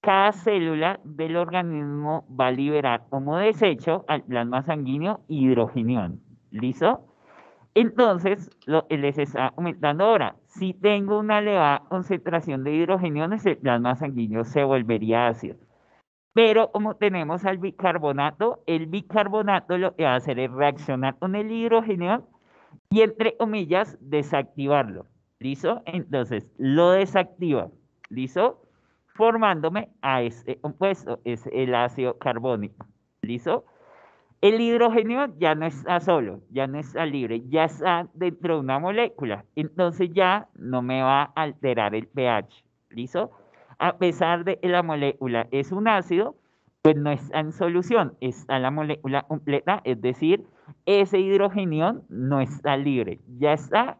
cada célula del organismo va a liberar como desecho al plasma sanguíneo hidrogenión. ¿Listo? Entonces, lo que les está comentando ahora, si tengo una elevada concentración de hidrogeniones, el plasma sanguíneo se volvería ácido. Pero como tenemos al bicarbonato, el bicarbonato lo que va a hacer es reaccionar con el hidrogenión y, entre comillas, desactivarlo. ¿Listo? Entonces, lo desactiva. ¿Listo? Formándome a este compuesto, es el ácido carbónico. ¿Listo? El hidrógeno ya no está solo, ya no está libre, ya está dentro de una molécula. Entonces ya no me va a alterar el pH. ¿Listo? A pesar de que la molécula es un ácido, pues no está en solución, está la molécula completa, es decir, ese hidrogeno no está libre, ya está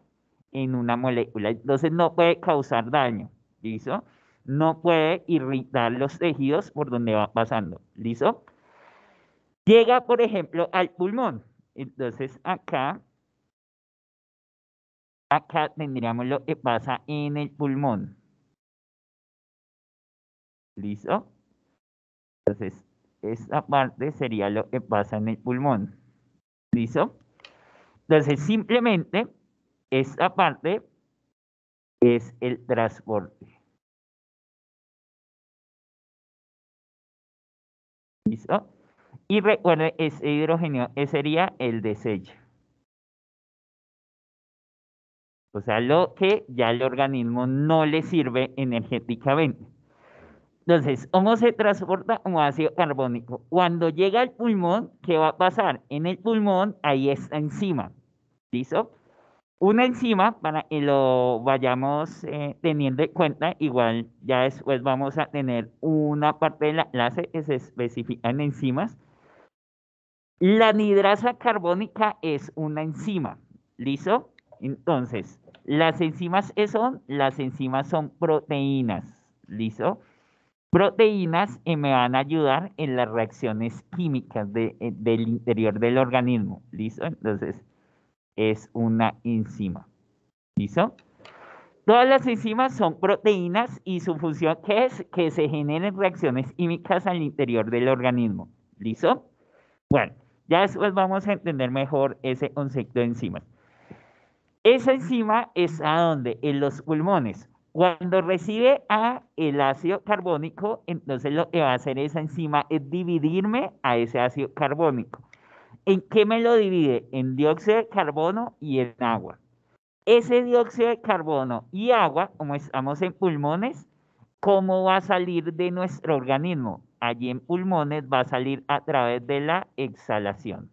en una molécula. Entonces no puede causar daño. ¿Listo? No puede irritar los tejidos por donde va pasando. ¿Listo? Llega, por ejemplo, al pulmón. Entonces, acá tendríamos lo que pasa en el pulmón. ¿Listo? Entonces, esta parte sería lo que pasa en el pulmón. ¿Listo? Entonces, simplemente, esta parte es el transporte. ¿Listo? Y recuerde, ese hidrógeno sería el desecho. O sea, lo que ya al organismo no le sirve energéticamente. Entonces, ¿cómo se transporta como ácido carbónico? Cuando llega al pulmón, ¿qué va a pasar? En el pulmón, ahí está enzima. ¿Listo? Una enzima, para que lo vayamos teniendo en cuenta, igual ya después vamos a tener una parte de la clase que se especifica en enzimas. La anhidrasa carbónica es una enzima. ¿Listo? Entonces, las enzimas, ¿qué son? Las enzimas son proteínas. ¿Listo? Proteínas que me van a ayudar en las reacciones químicas del interior del organismo. ¿Listo? Entonces, es una enzima. ¿Listo? Todas las enzimas son proteínas y su función, ¿qué es? Que se generen reacciones químicas al interior del organismo. ¿Listo? Bueno, ya después vamos a entender mejor ese concepto de enzimas. Esa enzima es a donde, en los pulmones. Cuando recibe el ácido carbónico, entonces lo que va a hacer esa enzima es dividirme a ese ácido carbónico. ¿En qué me lo divide? En dióxido de carbono y en agua. Ese dióxido de carbono y agua, como estamos en pulmones, ¿cómo va a salir de nuestro organismo? Allí en pulmones va a salir a través de la exhalación.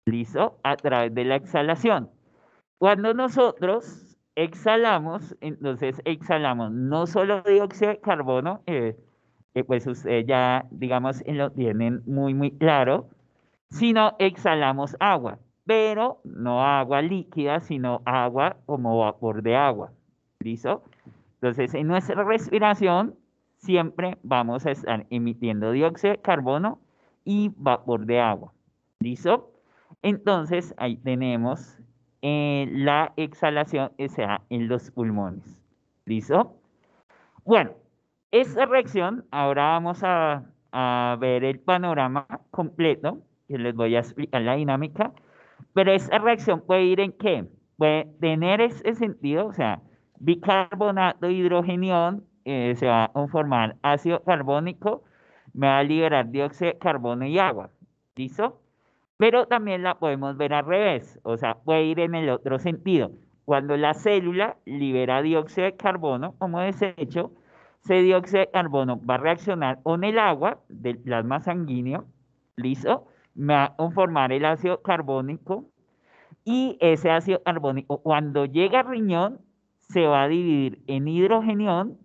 ¿Listo? A través de la exhalación. Cuando nosotros exhalamos, entonces exhalamos no solo dióxido de carbono, pues ustedes ya, digamos, lo tienen muy, muy claro, sino exhalamos agua, pero no agua líquida, sino agua como vapor de agua. ¿Listo? Entonces, en nuestra respiración siempre vamos a estar emitiendo dióxido de carbono y vapor de agua. ¿Listo? Entonces, ahí tenemos la exhalación, o sea, en los pulmones. ¿Listo? Bueno, esta reacción, ahora vamos a ver el panorama completo, que les voy a explicar la dinámica, pero esta reacción puede ir en qué? Puede tener ese sentido, o sea, bicarbonato, hidrogenión, se va a formar ácido carbónico, me va a liberar dióxido de carbono y agua. ¿Listo? Pero también la podemos ver al revés, o sea, puede ir en el otro sentido. Cuando la célula libera dióxido de carbono como desecho, ese dióxido de carbono va a reaccionar con el agua del plasma sanguíneo, ¿listo? Me va a formar el ácido carbónico y ese ácido carbónico cuando llega al riñón se va a dividir en hidrogenión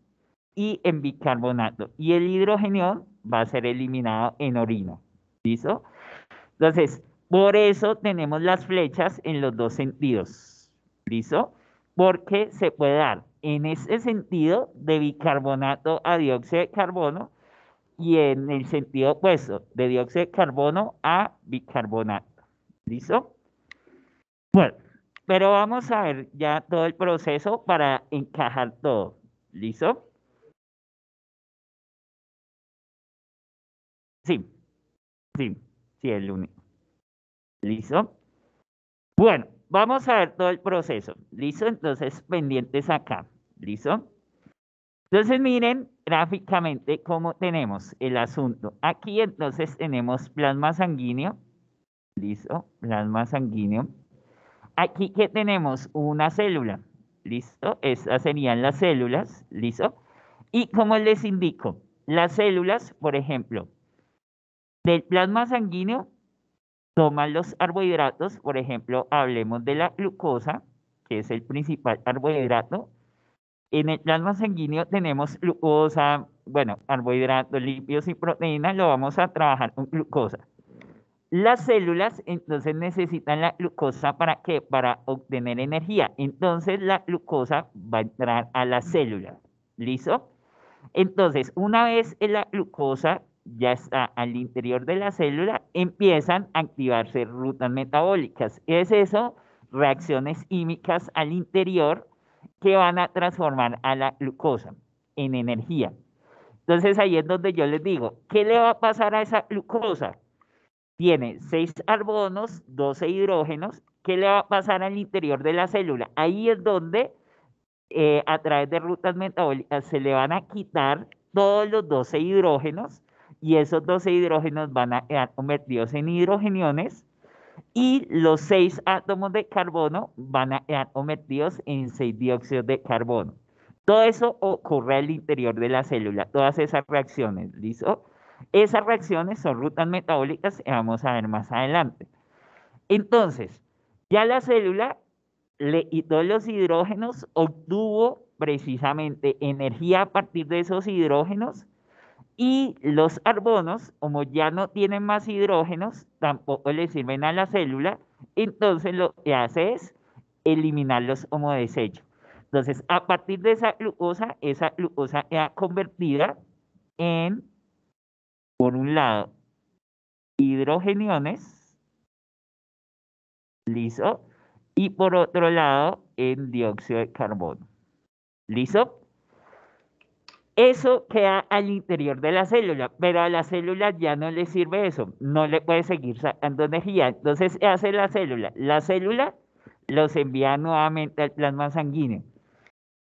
y en bicarbonato. Y el hidrogenión va a ser eliminado en orina, ¿listo? Entonces, por eso tenemos las flechas en los dos sentidos. ¿Listo? Porque se puede dar en ese sentido de bicarbonato a dióxido de carbono y en el sentido opuesto de dióxido de carbono a bicarbonato. ¿Listo? Bueno, pero vamos a ver ya todo el proceso para encajar todo. ¿Listo? Sí, sí, sí, es el único. ¿Listo? Bueno, vamos a ver todo el proceso. ¿Listo? Entonces, pendientes acá. ¿Listo? Entonces, miren gráficamente cómo tenemos el asunto. Aquí entonces tenemos plasma sanguíneo. ¿Listo? Plasma sanguíneo. Aquí que tenemos una célula. ¿Listo? Estas serían las células. ¿Listo? Y como les indico, las células, por ejemplo, del plasma sanguíneo toman los carbohidratos, por ejemplo, hablemos de la glucosa, que es el principal carbohidrato. En el plasma sanguíneo tenemos glucosa, bueno, carbohidratos, lípidos y proteínas, lo vamos a trabajar con glucosa. Las células entonces necesitan la glucosa ¿para qué? Para obtener energía. Entonces la glucosa va a entrar a la célula. ¿Listo? Entonces, una vez la glucosa ya está al interior de la célula, empiezan a activarse rutas metabólicas. Es eso, reacciones químicas al interior que van a transformar a la glucosa en energía. Entonces ahí es donde yo les digo, ¿qué le va a pasar a esa glucosa? Tiene 6 carbonos, 12 hidrógenos. ¿Qué le va a pasar al interior de la célula? Ahí es donde a través de rutas metabólicas se le van a quitar todos los 12 hidrógenos y esos 12 hidrógenos van a quedar convertidos en hidrogeniones y los 6 átomos de carbono van a quedar convertidos en 6 dióxidos de carbono. Todo eso ocurre al interior de la célula, todas esas reacciones, ¿listo? Esas reacciones son rutas metabólicas que vamos a ver más adelante. Entonces, ya la célula le quitó los hidrógenos, obtuvo precisamente energía a partir de esos hidrógenos y los carbonos, como ya no tienen más hidrógenos, tampoco le sirven a la célula, entonces lo que hace es eliminarlos como desecho. Entonces, a partir de esa glucosa queda convertida en, por un lado, hidrogeniones, ¿listo? Y por otro lado, en dióxido de carbono. ¿Listo? Eso queda al interior de la célula, pero a la célula ya no le sirve eso, no le puede seguir sacando energía. Entonces, ¿qué hace la célula? La célula los envía nuevamente al plasma sanguíneo.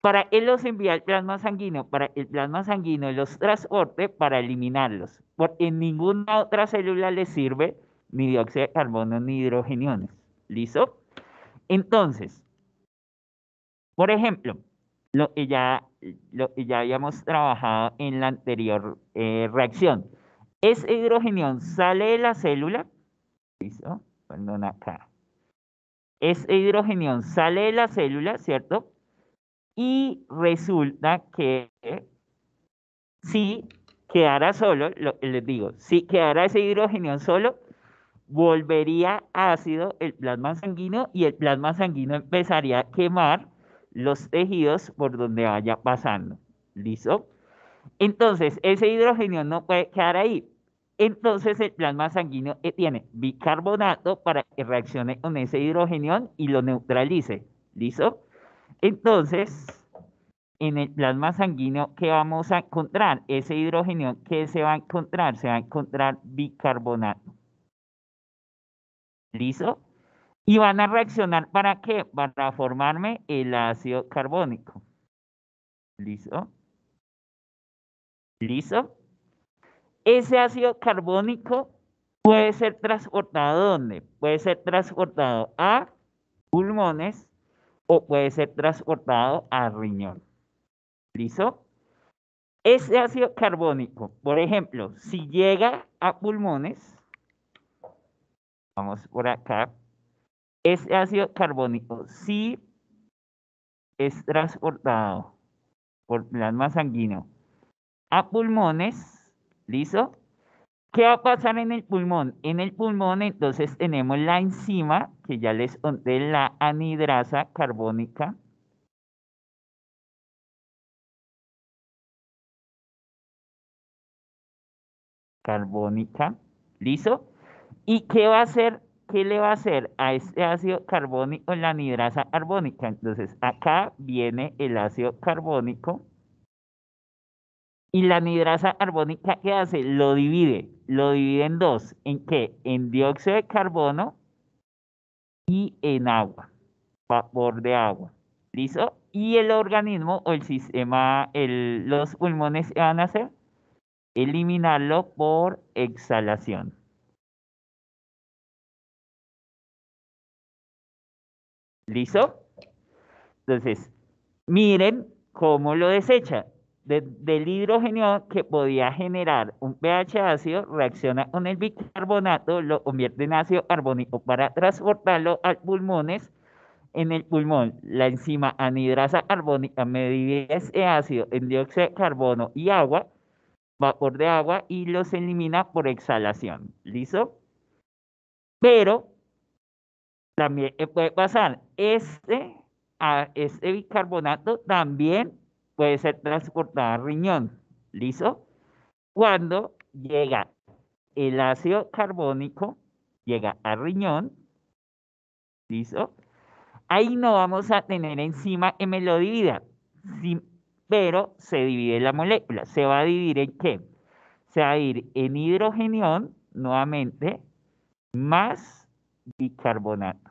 ¿Para qué los envía al plasma sanguíneo? Para que el plasma sanguíneo los transporte para eliminarlos, porque en ninguna otra célula le sirve ni dióxido de carbono ni hidrogeniones. ¿Listo? Entonces, por ejemplo, lo que ya habíamos trabajado en la anterior reacción. Ese hidrogenión sale de la célula, ¿listo? Perdón acá. Ese hidrogenión sale de la célula, ¿cierto? Y resulta que si quedara solo, lo que les digo, si quedara ese hidrogenión solo, volvería ácido el plasma sanguíneo y el plasma sanguíneo empezaría a quemar los tejidos por donde vaya pasando. ¿Listo? Entonces, ese hidrógeno no puede quedar ahí. Entonces el plasma sanguíneo tiene bicarbonato para que reaccione con ese hidrogenión y lo neutralice. ¿Listo? Entonces, en el plasma sanguíneo, ¿qué vamos a encontrar? Ese hidrogenión, ¿qué se va a encontrar? Se va a encontrar bicarbonato. ¿Listo? Y van a reaccionar ¿para qué? Para formarme el ácido carbónico. ¿Listo? ¿Listo? Ese ácido carbónico puede ser transportado ¿dónde? Puede ser transportado a pulmones o puede ser transportado a riñón. ¿Listo? Ese ácido carbónico, por ejemplo, si llega a pulmones, vamos por acá, ese ácido carbónico si es transportado por plasma sanguíneo a pulmones, ¿listo? ¿Qué va a pasar en el pulmón? En el pulmón entonces tenemos la enzima, que ya les conté, la anhidrasa carbónica. ¿Listo? ¿Y qué va a hacer? ¿Qué le va a hacer a este ácido carbónico la anhidrasa carbónica? Entonces, acá viene el ácido carbónico y la anhidrasa carbónica, ¿qué hace? Lo divide en dos. ¿En qué? En dióxido de carbono y en agua, vapor de agua. ¿Listo? Y el organismo o el sistema, los pulmones, ¿qué van a hacer? Eliminarlo por exhalación. ¿Listo? Entonces, miren cómo lo desecha. Del hidrógeno que podía generar un pH ácido, reacciona con el bicarbonato, lo convierte en ácido carbónico para transportarlo a pulmones. En el pulmón, la enzima anhidrasa carbónica me divide ese ácido en dióxido de carbono y agua, vapor de agua, y los elimina por exhalación. ¿Listo? Pero también puede pasar, este bicarbonato también puede ser transportado a riñón. ¿Listo? Cuando llega el ácido carbónico, llega a riñón, ¿listo? Ahí no vamos a tener enzima que me lo divida, sí, pero se divide la molécula. ¿Se va a dividir en qué? Se va a dividir en hidrogenión, nuevamente, más bicarbonato.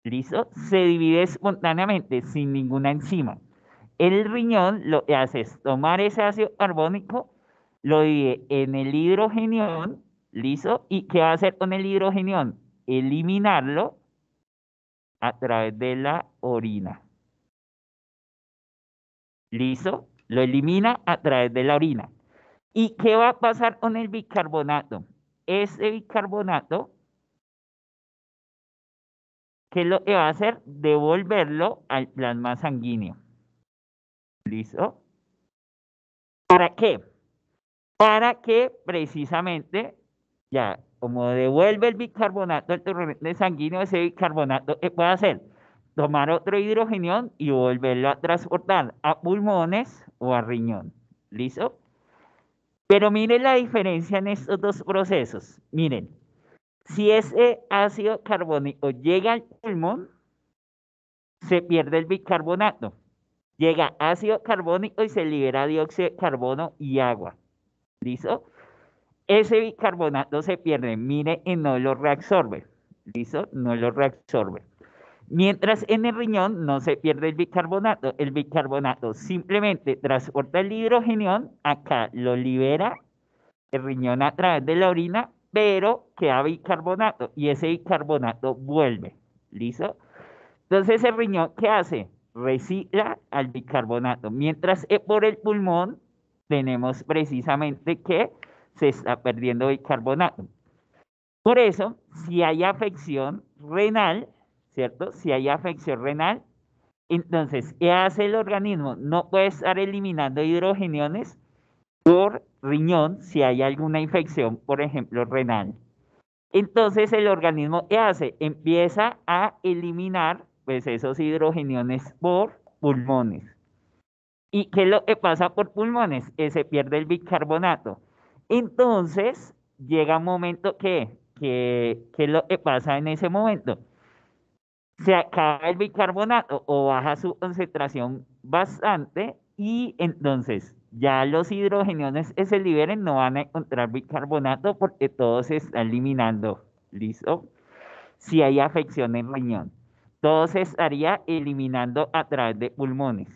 ¿Listo? Se divide espontáneamente, sin ninguna enzima. El riñón lo que hace es tomar ese ácido carbónico, lo divide en el hidrogenión, ¿listo? ¿Y qué va a hacer con el hidrogenión? Eliminarlo a través de la orina. ¿Listo? Lo elimina a través de la orina. ¿Y qué va a pasar con el bicarbonato? Ese bicarbonato, ¿qué es lo que va a hacer? Devolverlo al plasma sanguíneo. ¿Listo? ¿Para qué? Para que precisamente, ya, como devuelve el bicarbonato al torrente sanguíneo, ese bicarbonato, ¿qué puede hacer? Tomar otro hidrogenión y volverlo a transportar a pulmones o a riñón. ¿Listo? Pero miren la diferencia en estos dos procesos. Miren, si ese ácido carbónico llega al pulmón, se pierde el bicarbonato. Llega ácido carbónico y se libera dióxido de carbono y agua. ¿Listo? Ese bicarbonato se pierde, mire, y no lo reabsorbe. ¿Listo? No lo reabsorbe. Mientras en el riñón no se pierde el bicarbonato simplemente transporta el hidrogenión, acá lo libera el riñón a través de la orina, pero queda bicarbonato y ese bicarbonato vuelve. ¿Listo? Entonces el riñón, ¿qué hace? Recicla al bicarbonato, mientras que por el pulmón tenemos precisamente que se está perdiendo bicarbonato. Por eso, si hay afección renal, ¿cierto? Si hay afección renal, entonces, ¿qué hace el organismo? No puede estar eliminando hidrogeniones por riñón si hay alguna infección, por ejemplo, renal. Entonces, el organismo, ¿qué hace? Empieza a eliminar pues, esos hidrogeniones por pulmones. ¿Y qué es lo que pasa por pulmones? Se pierde el bicarbonato. Entonces, llega un momento ¿qué es lo que pasa en ese momento? Se acaba el bicarbonato o baja su concentración bastante y entonces ya los hidrogeniones que se liberen no van a encontrar bicarbonato porque todo se está eliminando. ¿Listo? Si hay afección en riñón. Todo se estaría eliminando a través de pulmones.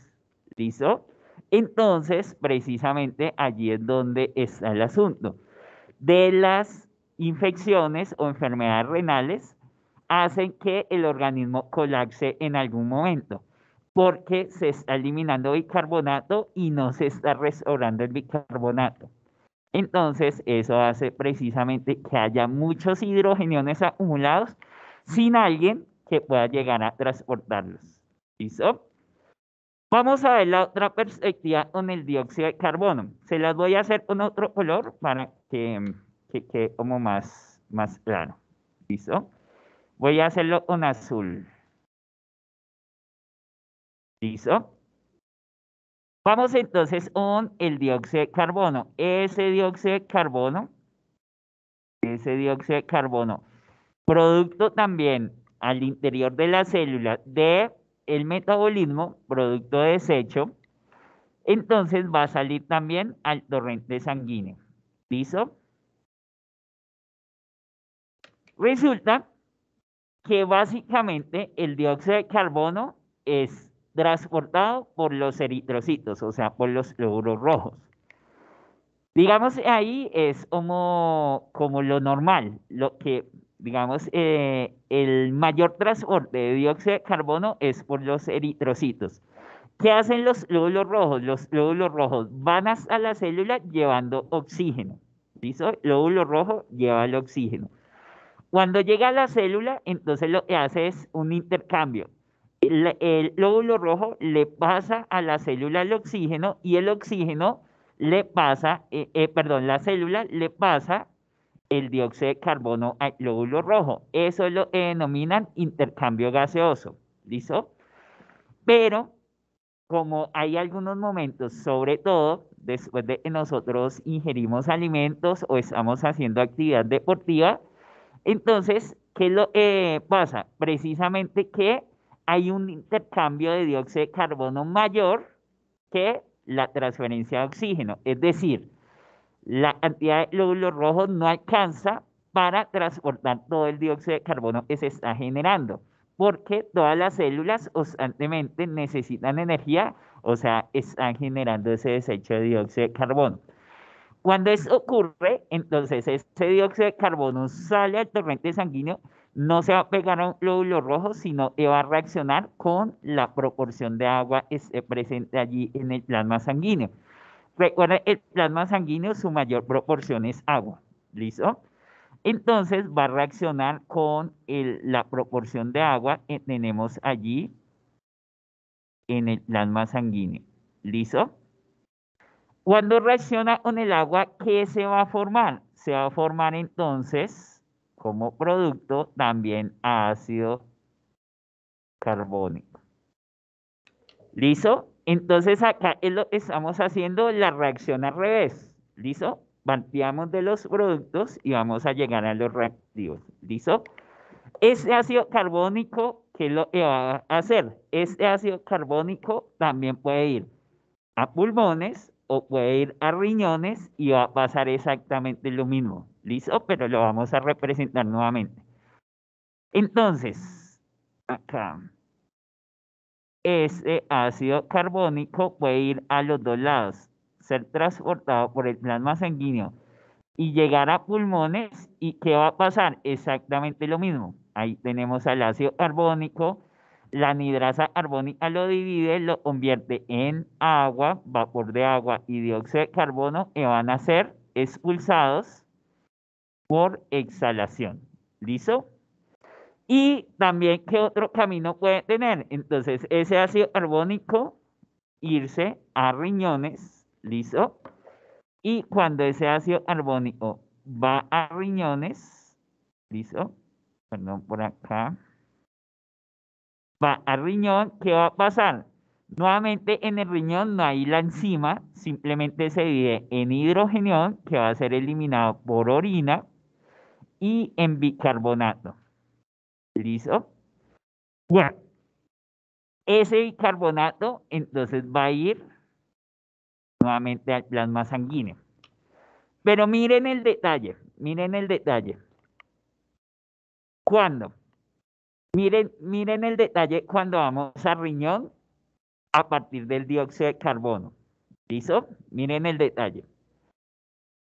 ¿Listo? Entonces, precisamente allí es donde está el asunto. De las infecciones o enfermedades renales hacen que el organismo colapse en algún momento, porque se está eliminando bicarbonato y no se está restaurando el bicarbonato. Entonces, eso hace precisamente que haya muchos hidrogeniones acumulados sin alguien que pueda llegar a transportarlos. ¿Listo? Vamos a ver la otra perspectiva con el dióxido de carbono. Se las voy a hacer con otro color para que quede como más claro. ¿Listo? Voy a hacerlo con azul. ¿Listo? Vamos entonces con el dióxido de carbono. Ese dióxido de carbono, producto también al interior de la célula de el metabolismo, producto de desecho, entonces va a salir también al torrente sanguíneo. ¿Listo? Resulta que básicamente el dióxido de carbono es transportado por los eritrocitos, o sea, por los glóbulos rojos. Digamos, ahí es como lo normal, lo que, digamos, el mayor transporte de dióxido de carbono es por los eritrocitos. ¿Qué hacen los glóbulos rojos? Los glóbulos rojos van hasta la célula llevando oxígeno. ¿Listo? El glóbulo rojo lleva el oxígeno. Cuando llega a la célula, entonces lo que hace es un intercambio. El glóbulo rojo le pasa a la célula el oxígeno y el oxígeno le pasa, la célula le pasa el dióxido de carbono al glóbulo rojo. Eso lo denominan intercambio gaseoso. ¿Listo? Pero como hay algunos momentos, sobre todo después de que nosotros ingerimos alimentos o estamos haciendo actividad deportiva, entonces, ¿qué lo pasa? Precisamente que hay un intercambio de dióxido de carbono mayor que la transferencia de oxígeno. Es decir, la cantidad de glóbulos rojos no alcanza para transportar todo el dióxido de carbono que se está generando, porque todas las células constantemente necesitan energía, o sea, están generando ese desecho de dióxido de carbono. Cuando eso ocurre, entonces ese dióxido de carbono sale al torrente sanguíneo, no se va a pegar a un glóbulo rojo, sino que va a reaccionar con la proporción de agua que esté presente allí en el plasma sanguíneo. Recuerden, el plasma sanguíneo, su mayor proporción es agua. ¿Listo? Entonces va a reaccionar con la proporción de agua que tenemos allí en el plasma sanguíneo. ¿Listo? Cuando reacciona con el agua, ¿qué se va a formar? Se va a formar entonces, como producto, también ácido carbónico. ¿Listo? Entonces acá es lo que estamos haciendo la reacción al revés. ¿Listo? Partiamos de los productos y vamos a llegar a los reactivos. ¿Listo? Este ácido carbónico, ¿qué es lo que va a hacer? Este ácido carbónico también puede ir a pulmones o puede ir a riñones y va a pasar exactamente lo mismo. ¿Listo? Pero lo vamos a representar nuevamente. Entonces, acá, este ácido carbónico puede ir a los dos lados, ser transportado por el plasma sanguíneo y llegar a pulmones. ¿Y qué va a pasar? Exactamente lo mismo. Ahí tenemos al ácido carbónico, la anhidrasa carbónica lo divide, lo convierte en agua, vapor de agua y dióxido de carbono que van a ser expulsados por exhalación. ¿Listo? Y también, ¿qué otro camino puede tener? Entonces, ese ácido carbónico irse a riñones, ¿listo? Y cuando ese ácido carbónico va a riñones, ¿listo? Perdón, por acá. Va a riñón, ¿qué va a pasar? Nuevamente en el riñón no hay la enzima, simplemente se divide en hidrogenión, que va a ser eliminado por orina, y en bicarbonato. ¿Listo? Bueno, ese bicarbonato entonces va a ir nuevamente al plasma sanguíneo. Pero miren el detalle, miren el detalle. ¿Cuándo? Miren el detalle cuando vamos a riñón a partir del dióxido de carbono. ¿Listo? Miren el detalle.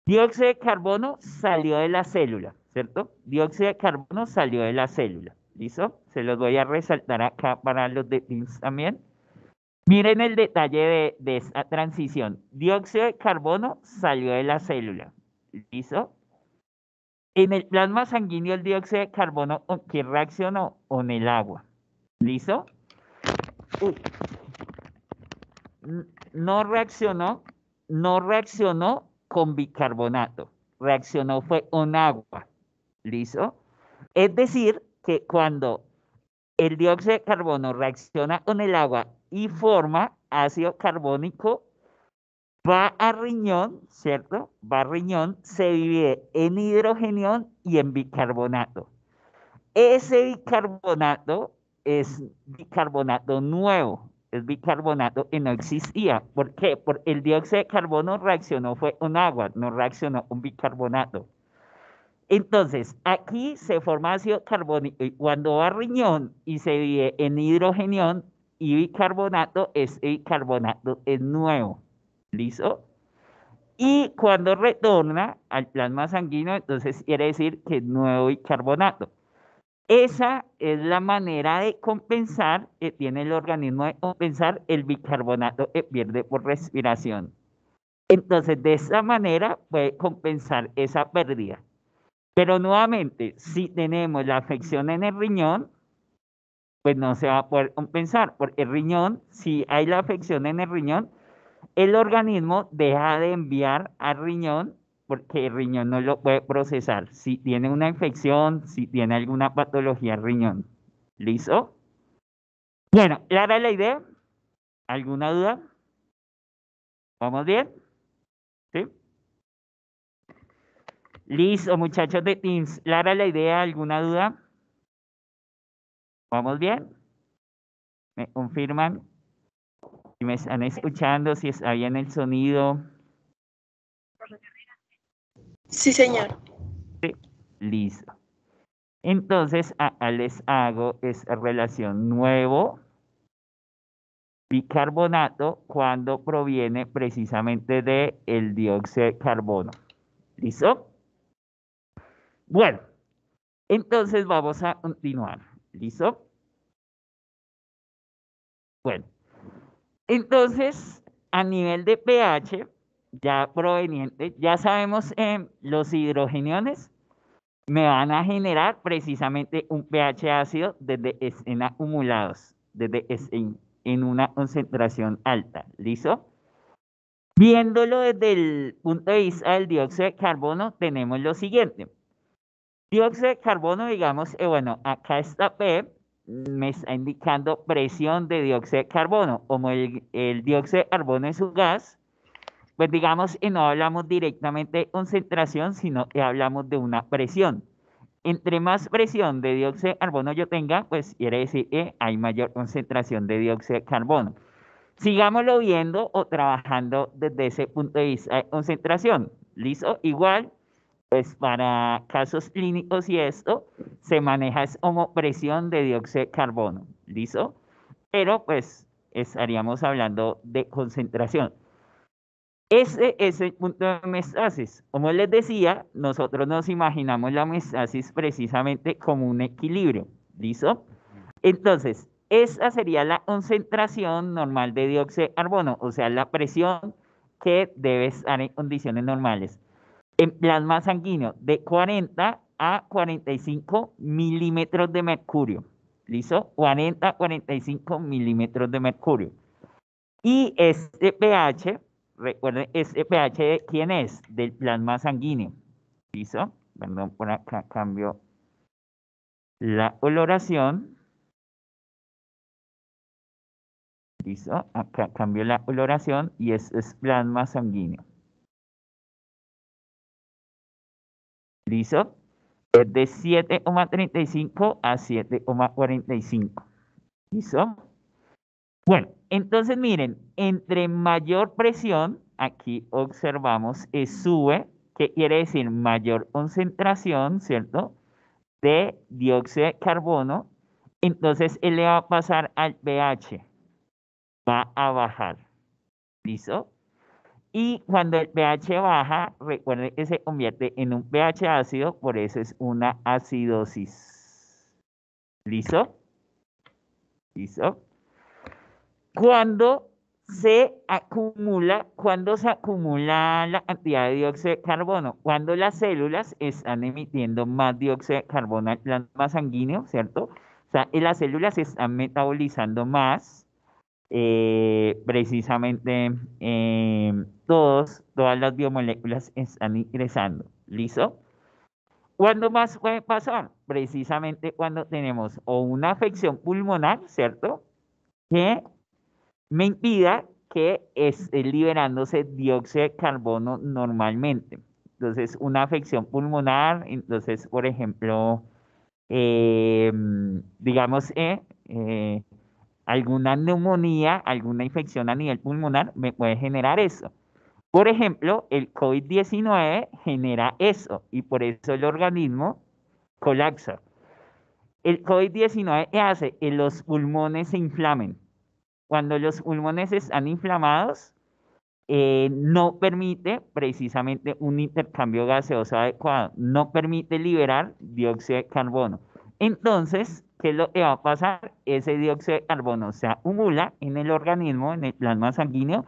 Dióxido de carbono salió de la célula, ¿cierto? Dióxido de carbono salió de la célula. ¿Listo? Se los voy a resaltar acá para los de Teams también. Miren el detalle de esta transición. Dióxido de carbono salió de la célula. ¿Listo? En el plasma sanguíneo el dióxido de carbono, ¿con qué reaccionó? Con el agua. ¿Listo? No reaccionó, no reaccionó con bicarbonato. Reaccionó fue con agua. ¿Listo? Es decir, que cuando el dióxido de carbono reacciona con el agua y forma ácido carbónico, va a riñón, ¿cierto? Va a riñón, se divide en hidrogenión y en bicarbonato. Ese bicarbonato es bicarbonato nuevo, es bicarbonato que no existía. ¿Por qué? Porque el dióxido de carbono reaccionó fue con agua, no reaccionó con bicarbonato. Entonces, aquí se forma ácido carbónico y cuando va a riñón y se divide en hidrogenión y bicarbonato, ese bicarbonato es nuevo. ¿Listo? Y cuando retorna al plasma sanguíneo, entonces quiere decir que es nuevo bicarbonato. Esa es la manera de compensar que tiene el organismo de compensar el bicarbonato que pierde por respiración. Entonces, de esa manera puede compensar esa pérdida. Pero nuevamente, si tenemos la afección en el riñón, pues no se va a poder compensar, porque el riñón, si hay la afección en el riñón, el organismo deja de enviar al riñón porque el riñón no lo puede procesar. Si tiene una infección, si tiene alguna patología al riñón. ¿Listo? Bueno, ¿clara la idea? ¿Alguna duda? ¿Vamos bien? ¿Sí? Listo, muchachos de Teams. ¿Clara la idea? ¿Alguna duda? ¿Vamos bien? ¿Me confirman? Si me están escuchando, si está bien el sonido. Sí, señor. Listo. Entonces, acá les hago esa relación nuevo bicarbonato cuando proviene precisamente del dióxido de carbono. ¿Listo? Bueno, entonces vamos a continuar. ¿Listo? Bueno, entonces a nivel de pH, ya proveniente, ya sabemos los hidrogeniones me van a generar precisamente un pH ácido desde estén acumulados, desde estén en una concentración alta. ¿Listo? Viéndolo desde el punto de vista del dióxido de carbono, tenemos lo siguiente. Dióxido de carbono, digamos, bueno, acá está P, me está indicando presión de dióxido de carbono. Como el dióxido de carbono es un gas, pues digamos que no hablamos directamente de concentración, sino que hablamos de una presión. Entre más presión de dióxido de carbono yo tenga, pues quiere decir que hay mayor concentración de dióxido de carbono. Sigámoslo viendo o trabajando desde ese punto de vista de concentración. ¿Listo? Igual, pues para casos clínicos y esto, se maneja como presión de dióxido de carbono. ¿Listo? Pero pues estaríamos hablando de concentración. Ese es el punto de homeostasis. Como les decía, nosotros nos imaginamos la homeostasis precisamente como un equilibrio. ¿Listo? Entonces, esa sería la concentración normal de dióxido de carbono, o sea, la presión que debe estar en condiciones normales. En plasma sanguíneo, de 40 a 45 milímetros de mercurio. ¿Listo? 40 a 45 milímetros de mercurio. Y este pH, recuerden, este pH de quién es? Del plasma sanguíneo. ¿Listo? Perdón, por acá cambio la coloración. ¿Listo? Acá cambio la coloración y es plasma sanguíneo. ¿Listo? Es de 7,35 a 7,45. ¿Listo? Bueno, entonces miren, entre mayor presión, aquí observamos, sube, que quiere decir mayor concentración, ¿cierto? De dióxido de carbono, entonces él le va a pasar al pH, va a bajar, ¿listo? Y cuando el pH baja, recuerden que se convierte en un pH ácido, por eso es una acidosis. ¿Listo? ¿Listo? Cuando se acumula la cantidad de dióxido de carbono, cuando las células están emitiendo más dióxido de carbono al plasma sanguíneo, ¿cierto? O sea, las células están metabolizando más, precisamente todas las biomoléculas están ingresando. ¿Listo? ¿Cuándo más puede pasar? Precisamente cuando tenemos o una afección pulmonar, ¿cierto? Que me impida que esté liberándose dióxido de carbono normalmente. Entonces, una afección pulmonar, entonces, por ejemplo, eh, digamos, alguna neumonía, alguna infección a nivel pulmonar me puede generar eso. Por ejemplo, el COVID-19 genera eso y por eso el organismo colapsa. El COVID-19 hace que los pulmones se inflamen. Cuando los pulmones están inflamados, no permite precisamente un intercambio gaseoso adecuado, no permite liberar dióxido de carbono. Entonces, ¿qué es lo que va a pasar? Ese dióxido de carbono se acumula en el organismo, en el plasma sanguíneo,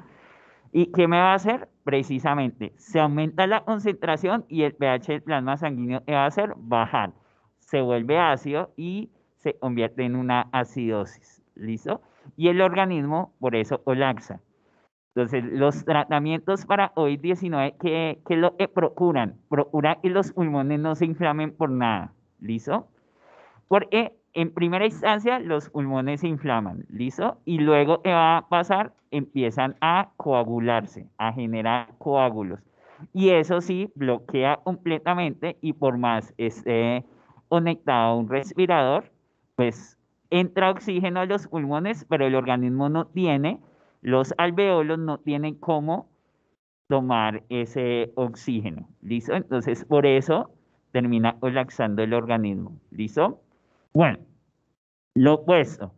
¿y qué me va a hacer? Precisamente, se aumenta la concentración y el pH del plasma sanguíneo ¿qué va a hacer? Bajar. Se vuelve ácido y se convierte en una acidosis. ¿Listo? Y el organismo por eso colapsa. Entonces, los tratamientos para COVID-19, ¿qué es lo que procuran? Procuran que los pulmones no se inflamen por nada. ¿Listo? Porque en primera instancia los pulmones se inflaman, ¿listo? Y luego, ¿qué va a pasar? Empiezan a coagularse, a generar coágulos. Y eso sí, bloquea completamente y por más esté conectado a un respirador, pues entra oxígeno a los pulmones, pero el organismo no tiene, los alveolos no tienen cómo tomar ese oxígeno, ¿listo? Entonces, por eso termina colapsando el organismo, ¿listo? Bueno, lo opuesto.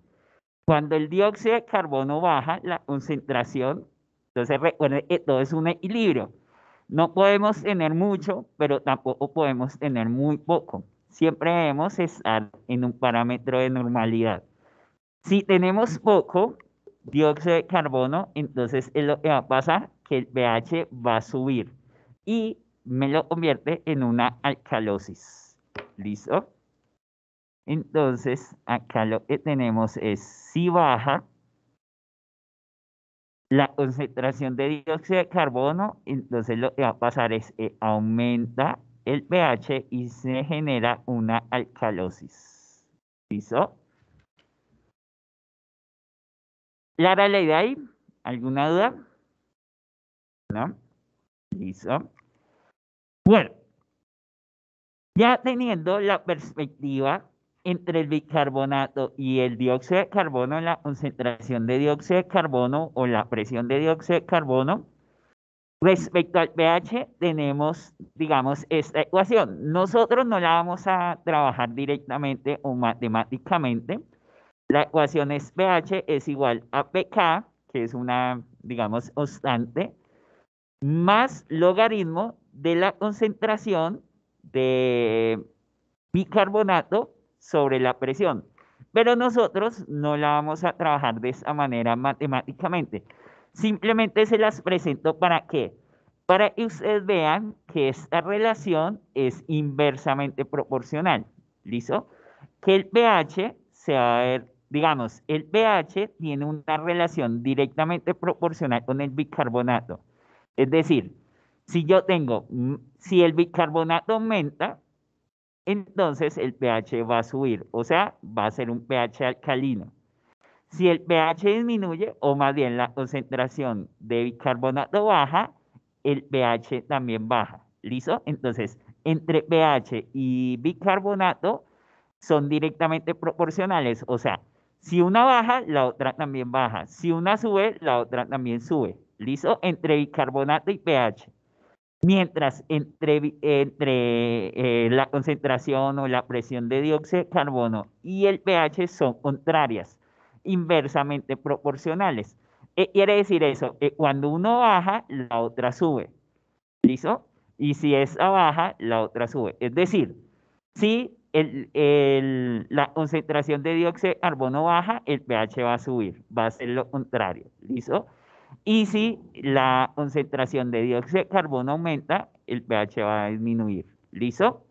Cuando el dióxido de carbono baja, la concentración, entonces recuerden que todo es un equilibrio. No podemos tener mucho, pero tampoco podemos tener muy poco. Siempre debemos estar en un parámetro de normalidad. Si tenemos poco dióxido de carbono, entonces es lo que va a pasar, que el pH va a subir y me lo convierte en una alcalosis. ¿Listo? Entonces, acá lo que tenemos es, si baja la concentración de dióxido de carbono, entonces lo que va a pasar es que aumenta el pH y se genera una alcalosis. ¿Listo? ¿Clara la idea ahí? ¿Alguna duda? ¿No? ¿Listo? Bueno, ya teniendo la perspectiva entre el bicarbonato y el dióxido de carbono, la concentración de dióxido de carbono o la presión de dióxido de carbono, respecto al pH tenemos, digamos, esta ecuación. Nosotros no la vamos a trabajar directamente o matemáticamente. La ecuación es pH es igual a pK, que es una, digamos, constante, más logaritmo de la concentración de bicarbonato sobre la presión. Pero nosotros no la vamos a trabajar de esa manera matemáticamente. Simplemente se las presento para qué. Para que ustedes vean que esta relación es inversamente proporcional. ¿Listo? Que el pH se va a ver, digamos, el pH tiene una relación directamente proporcional con el bicarbonato. Es decir, si el bicarbonato aumenta, entonces el pH va a subir, o sea, va a ser un pH alcalino. Si el pH disminuye, o más bien la concentración de bicarbonato baja, el pH también baja. ¿Listo? Entonces, entre pH y bicarbonato son directamente proporcionales. O sea, si una baja, la otra también baja. Si una sube, la otra también sube. ¿Listo? Entre bicarbonato y pH. Mientras entre la concentración o la presión de dióxido de carbono y el pH son contrarias, inversamente proporcionales. Quiere decir eso, cuando uno baja, la otra sube. ¿Listo? Y si esa baja, la otra sube. Es decir, si la concentración de dióxido de carbono baja, el pH va a subir, va a ser lo contrario. ¿Listo? Y si la concentración de dióxido de carbono aumenta, el pH va a disminuir. ¿Listo?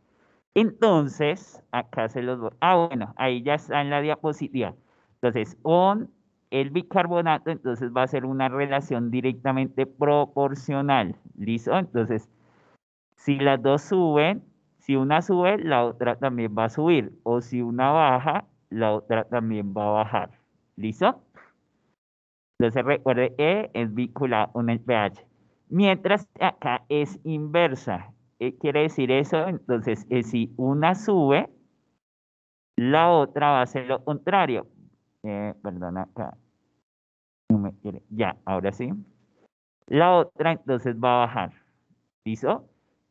Entonces, acá se los voy. Ah, bueno, ahí ya está en la diapositiva. Entonces, con el bicarbonato, entonces va a ser una relación directamente proporcional. ¿Listo? Entonces, si las dos suben, si una sube, la otra también va a subir. O si una baja, la otra también va a bajar. ¿Listo? Entonces recuerde, E es vinculado con el pH. Mientras acá es inversa. ¿Qué quiere decir eso? Entonces, si una sube, la otra va a ser lo contrario. Perdón, acá. No me quiere. Ya, ahora sí. La otra entonces va a bajar. ¿Listo?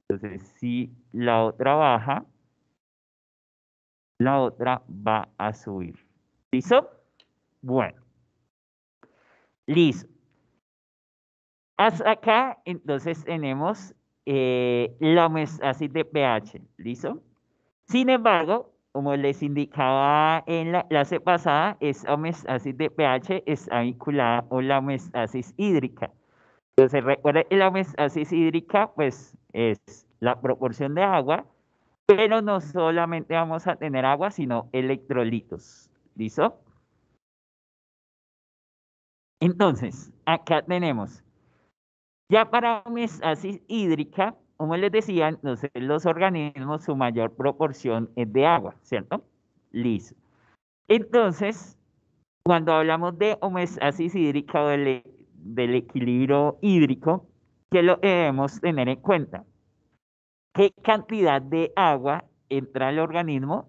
Entonces, si la otra baja, la otra va a subir. ¿Listo? Bueno. Listo. Hasta acá, entonces, tenemos la homeostasis de pH. ¿Listo? Sin embargo, como les indicaba en la clase pasada, esa homeostasis de pH está vinculada con la homeostasis hídrica. Entonces, recuerden que la homeostasis hídrica, pues, es la proporción de agua, pero no solamente vamos a tener agua, sino electrolitos. ¿Listo? Entonces, acá tenemos, ya para homeostasis hídrica, como les decía, entonces los organismos, su mayor proporción es de agua, ¿cierto? Listo. Entonces, cuando hablamos de homeostasis hídrica o del equilibrio hídrico, ¿qué lo debemos tener en cuenta? ¿Qué cantidad de agua entra al organismo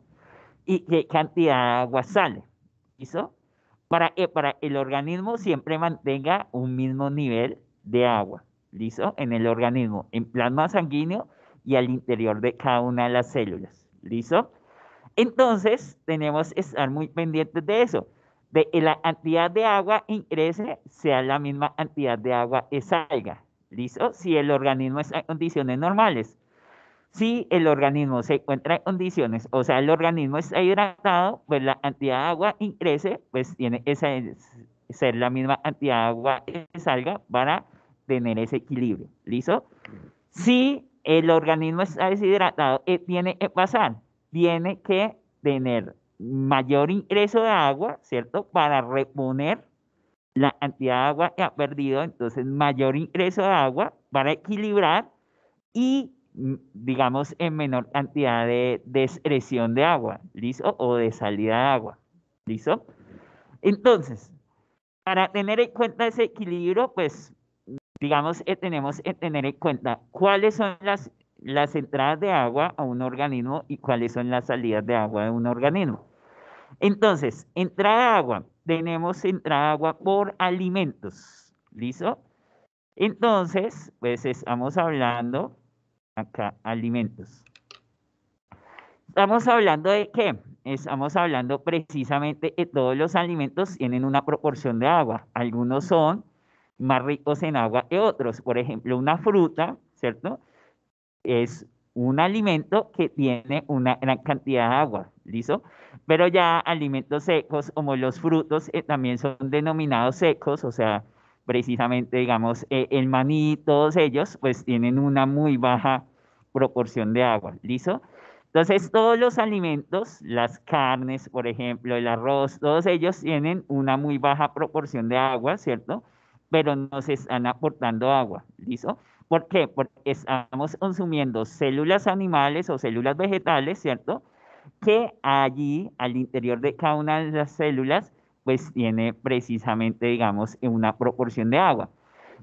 y qué cantidad de agua sale? ¿Listo? Para que para el organismo siempre mantenga un mismo nivel de agua. ¿Listo? En el organismo, en plasma sanguíneo y al interior de cada una de las células. ¿Listo? Entonces, tenemos que estar muy pendientes de eso, de que la cantidad de agua ingrese sea la misma cantidad de agua que salga. ¿Listo? Si el organismo está en condiciones normales. Si el organismo se encuentra en condiciones, o sea, el organismo está hidratado, pues la cantidad de agua ingrese, pues tiene que ser la misma cantidad de agua que salga para tener ese equilibrio. ¿Listo? Si el organismo está deshidratado, ¿qué tiene que pasar? Tiene que tener mayor ingreso de agua, ¿cierto? Para reponer la cantidad de agua que ha perdido, entonces mayor ingreso de agua para equilibrar y, digamos, en menor cantidad de excreción de agua, ¿listo? O de salida de agua, ¿listo? Entonces, para tener en cuenta ese equilibrio, pues digamos, tenemos que tener en cuenta cuáles son las entradas de agua a un organismo y cuáles son las salidas de agua de un organismo. Entonces, entrada de agua, tenemos entrada de agua por alimentos, ¿listo? Entonces, pues estamos hablando, acá, alimentos. ¿Estamos hablando de qué? Estamos hablando precisamente que todos los alimentos tienen una proporción de agua. Algunos son más ricos en agua que otros. Por ejemplo, una fruta, ¿cierto? Es un alimento que tiene una gran cantidad de agua, ¿listo? Pero ya alimentos secos como los frutos también son denominados secos, o sea, precisamente, digamos, el maní, todos ellos, pues tienen una muy baja proporción de agua, ¿listo? Entonces, todos los alimentos, las carnes, por ejemplo, el arroz, todos ellos tienen una muy baja proporción de agua, ¿cierto? Pero nos están aportando agua, ¿listo? ¿Por qué? Porque estamos consumiendo células animales o células vegetales, ¿cierto? Que allí, al interior de cada una de las células, pues tiene precisamente, digamos, una proporción de agua.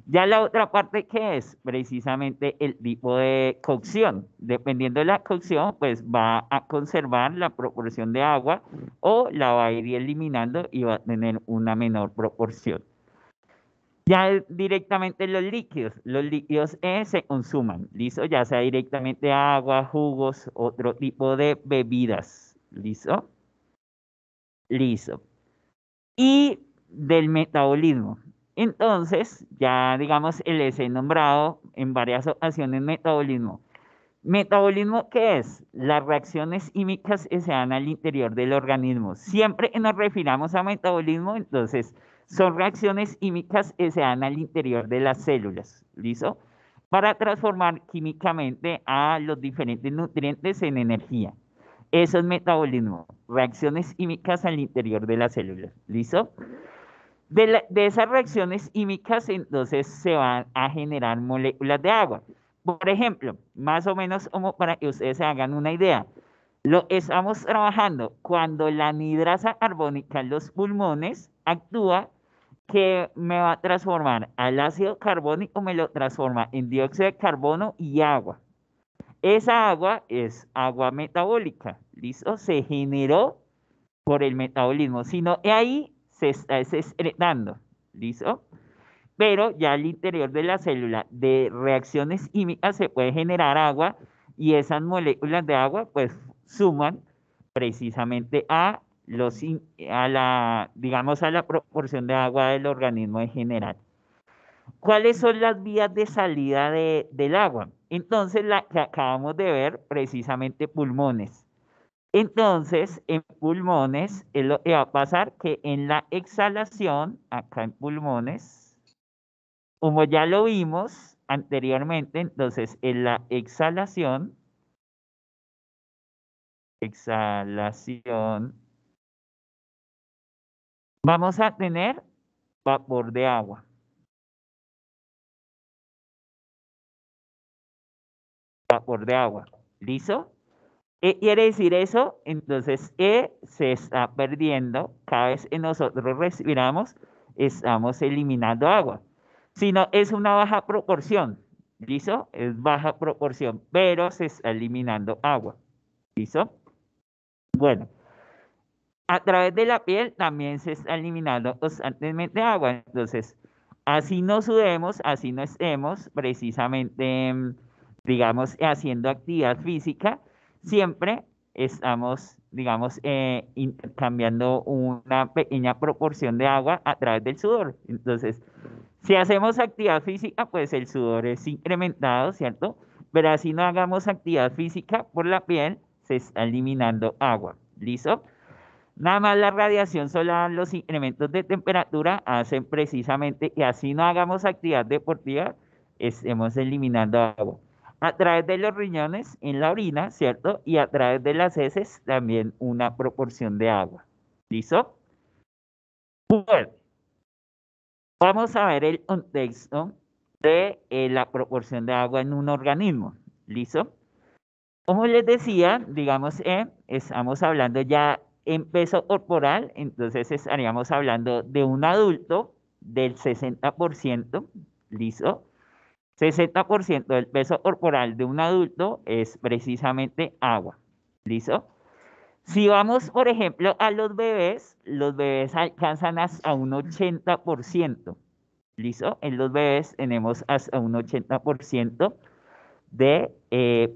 Ya la otra parte que es precisamente el tipo de cocción. Dependiendo de la cocción, pues va a conservar la proporción de agua o la va a ir eliminando y va a tener una menor proporción. Ya directamente los líquidos se consuman, ¿listo? Ya sea directamente agua, jugos, otro tipo de bebidas, ¿listo? Listo. Y del metabolismo. Entonces, ya digamos, les he nombrado en varias ocasiones metabolismo. ¿Metabolismo qué es? Las reacciones químicas que se dan al interior del organismo. Siempre que nos refiramos a metabolismo, entonces, son reacciones químicas que se dan al interior de las células, ¿listo? Para transformar químicamente a los diferentes nutrientes en energía. Eso es metabolismo, reacciones químicas al interior de las células, ¿listo? De esas reacciones químicas, entonces se van a generar moléculas de agua. Por ejemplo, más o menos como para que ustedes se hagan una idea, lo estamos trabajando cuando la anhidrasa carbónica en los pulmones actúa que me va a transformar al ácido carbónico, me lo transforma en dióxido de carbono y agua. Esa agua es agua metabólica, ¿listo? Se generó por el metabolismo, sino que ahí se está excretando, ¿listo? Pero ya al interior de la célula de reacciones químicas se puede generar agua y esas moléculas de agua pues suman precisamente a la, digamos, a la proporción de agua del organismo en general. ¿Cuáles son las vías de salida del agua? Entonces, la que acabamos de ver, precisamente pulmones. Entonces, en pulmones, es lo que va a pasar que en la exhalación, acá en pulmones, como ya lo vimos anteriormente, entonces en la exhalación, vamos a tener vapor de agua. Vapor de agua. ¿Listo? ¿Qué quiere decir eso? Entonces, se está perdiendo. Cada vez que nosotros respiramos, estamos eliminando agua. Si no, es una baja proporción. ¿Listo? Es baja proporción, pero se está eliminando agua. ¿Listo? Bueno, a través de la piel también se está eliminando constantemente agua. Entonces, así no sudemos, así no estemos precisamente, digamos, haciendo actividad física, siempre estamos, digamos, intercambiando una pequeña proporción de agua a través del sudor. Entonces, si hacemos actividad física, pues el sudor es incrementado, ¿cierto? Pero así no hagamos actividad física por la piel, se está eliminando agua. ¿Listo? Nada más la radiación solar, los incrementos de temperatura hacen precisamente que así no hagamos actividad deportiva, estemos eliminando agua. A través de los riñones, en la orina, ¿cierto? Y a través de las heces, también una proporción de agua. ¿Listo? Bueno, vamos a ver el contexto de la proporción de agua en un organismo. ¿Listo? Como les decía, digamos, estamos hablando ya en peso corporal, entonces estaríamos hablando de un adulto del 60%, ¿listo? 60% del peso corporal de un adulto es precisamente agua, ¿listo? Si vamos, por ejemplo, a los bebés alcanzan hasta un 80%, ¿listo? En los bebés tenemos hasta un 80% de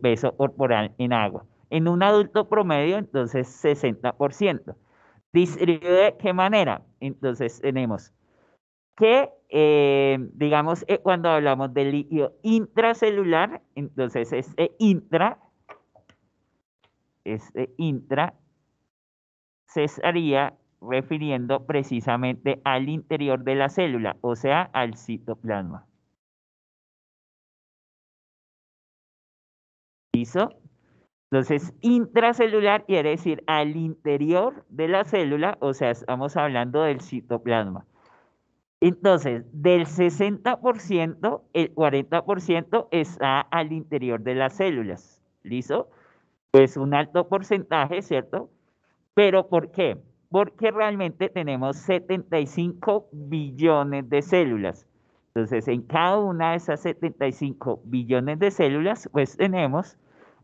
peso corporal en agua. En un adulto promedio, entonces 60%. ¿Distribuye de qué manera? Entonces tenemos que, digamos, cuando hablamos del líquido intracelular, entonces este intra se estaría refiriendo precisamente al interior de la célula, o sea, al citoplasma. ¿Listo? Entonces, intracelular quiere decir al interior de la célula, o sea, estamos hablando del citoplasma. Entonces, del 60%, el 40% está al interior de las células. ¿Listo? Pues un alto porcentaje, ¿cierto? ¿Pero por qué? porque realmente tenemos 75 billones de células. Entonces, en cada una de esas 75 billones de células, pues tenemos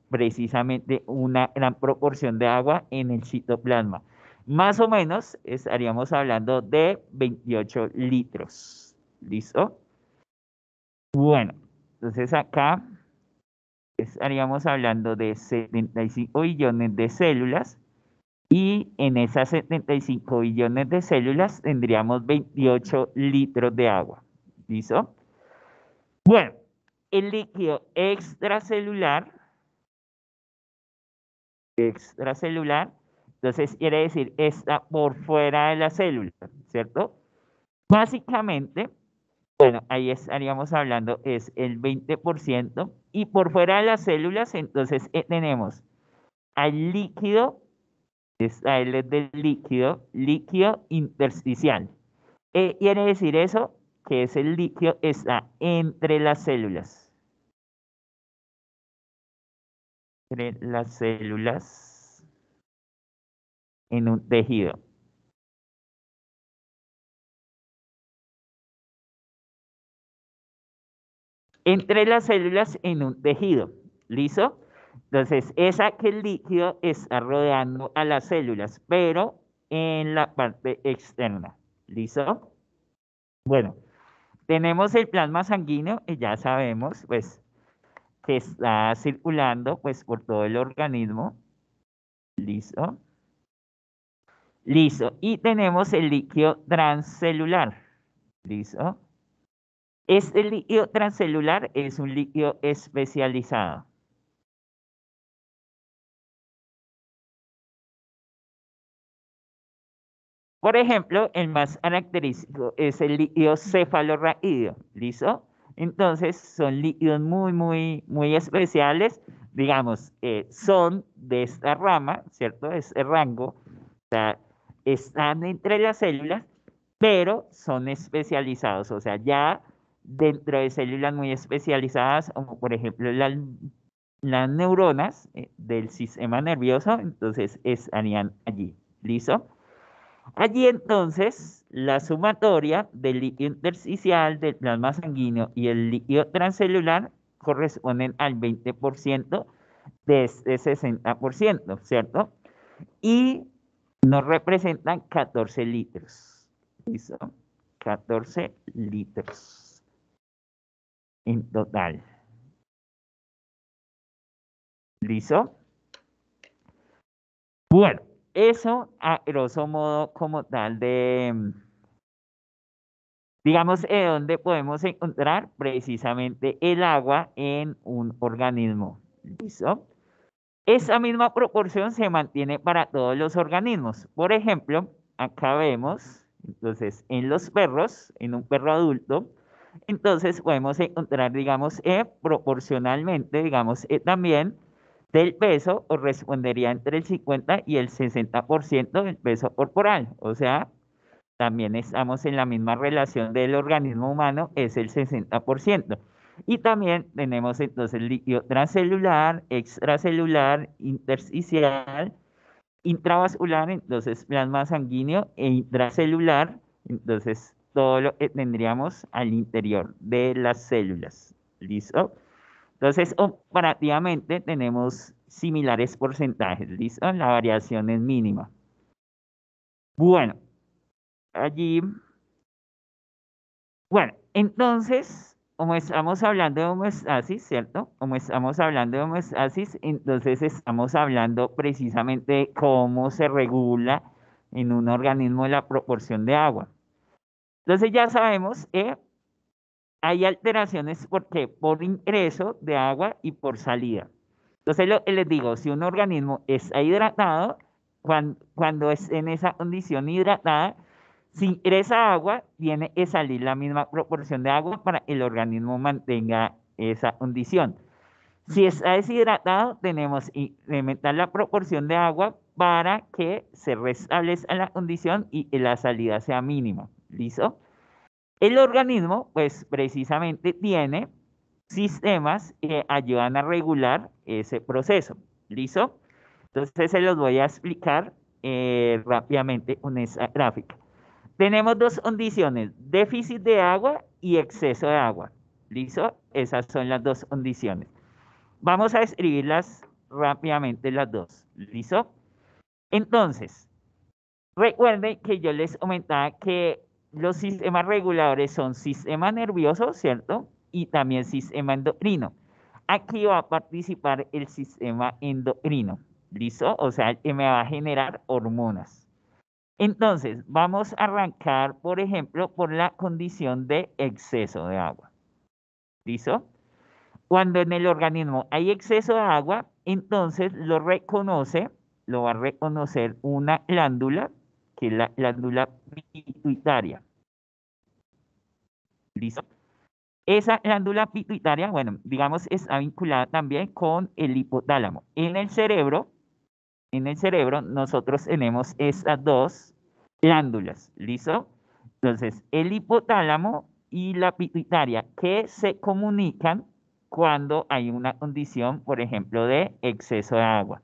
precisamente una gran proporción de agua en el citoplasma. Más o menos estaríamos hablando de 28 litros. ¿Listo? Bueno, entonces acá estaríamos hablando de 75 billones de células y en esas 75 billones de células tendríamos 28 litros de agua. ¿Listo? Bueno, el líquido extracelular, entonces quiere decir está por fuera de la célula, ¿cierto? Básicamente, bueno, ahí estaríamos hablando, es el 20%, y por fuera de las células, entonces tenemos al líquido, esta L es del líquido, líquido intersticial. Quiere decir eso, que es el líquido está entre las células. Entre las células en un tejido. Entre las células en un tejido. ¿Listo? Entonces, es aquel líquido está rodeando a las células, pero en la parte externa. ¿Listo? Bueno, tenemos el plasma sanguíneo y ya sabemos, pues, que está circulando, pues, por todo el organismo. ¿Listo? Listo. Y tenemos el líquido transcelular. ¿Listo? Este líquido transcelular es un líquido especializado. Por ejemplo, el más característico es el líquido cefalorraquídeo, ¿listo? Entonces, son líquidos muy especiales, digamos, son de esta rama, ¿cierto? De este rango, o sea, están entre las células, pero son especializados, o sea, ya dentro de células muy especializadas, como por ejemplo las neuronas del sistema nervioso, entonces estarían allí, ¿listo? Allí entonces, la sumatoria del líquido intersticial, del plasma sanguíneo y el líquido transcelular corresponden al 20% de este 60%, ¿cierto? Y nos representan 14 litros. ¿Listo? 14 litros en total. ¿Listo? Bueno, eso a grosso modo como tal de, digamos, ¿dónde podemos encontrar precisamente el agua en un organismo? ¿Listo? Esa misma proporción se mantiene para todos los organismos. Por ejemplo, acá vemos, entonces, en los perros, en un perro adulto, entonces podemos encontrar, digamos, proporcionalmente, digamos, también del peso correspondería entre el 50 y el 60% del peso corporal. O sea, también estamos en la misma relación del organismo humano, es el 60%. Y también tenemos entonces líquido transcelular, extracelular, intersticial, intravascular, entonces plasma sanguíneo e intracelular, entonces todo lo que tendríamos al interior de las células. ¿Listo? Entonces, comparativamente tenemos similares porcentajes. ¿Listo? La variación es mínima. Bueno, allí, bueno, entonces, como estamos hablando de homeostasis, ¿cierto? Como estamos hablando de homeostasis, entonces estamos hablando precisamente de cómo se regula en un organismo la proporción de agua. Entonces ya sabemos que hay alteraciones porque por ingreso de agua y por salida. Entonces les digo, si un organismo está hidratado, cuando es en esa condición hidratada, si ingresa agua, tiene que salir la misma proporción de agua para que el organismo mantenga esa condición. Si está deshidratado, tenemos que incrementar la proporción de agua para que se restablezca la condición y que la salida sea mínima. ¿Listo? El organismo, pues precisamente tiene sistemas que ayudan a regular ese proceso. ¿Listo? Entonces se los voy a explicar rápidamente con esa gráfica. Tenemos dos condiciones, déficit de agua y exceso de agua. ¿Listo? Esas son las dos condiciones. Vamos a escribirlas rápidamente las dos. ¿Listo? Entonces, recuerden que yo les comentaba que los sistemas reguladores son sistema nervioso, ¿cierto? Y también sistema endocrino. Aquí va a participar el sistema endocrino, ¿listo? O sea, que me va a generar hormonas. Entonces, vamos a arrancar, por ejemplo, por la condición de exceso de agua, ¿listo? Cuando en el organismo hay exceso de agua, entonces lo va a reconocer una glándula, que es la glándula pituitaria. ¿Listo? Esa glándula pituitaria, bueno, digamos, está vinculada también con el hipotálamo. En el cerebro nosotros tenemos estas dos glándulas, ¿listo? Entonces, el hipotálamo y la pituitaria que se comunican cuando hay una condición, por ejemplo, de exceso de agua.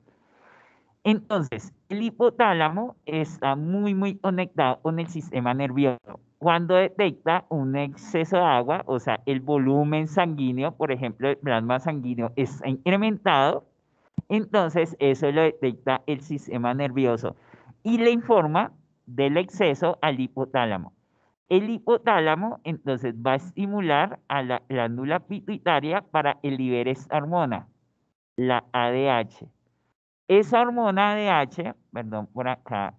Entonces, el hipotálamo está muy conectado con el sistema nervioso. Cuando detecta un exceso de agua, o sea, el volumen sanguíneo, por ejemplo, el plasma sanguíneo está incrementado, entonces eso lo detecta el sistema nervioso y le informa del exceso al hipotálamo. El hipotálamo entonces va a estimular a la glándula pituitaria para que libere esta hormona, la ADH. Esa hormona ADH, perdón, por acá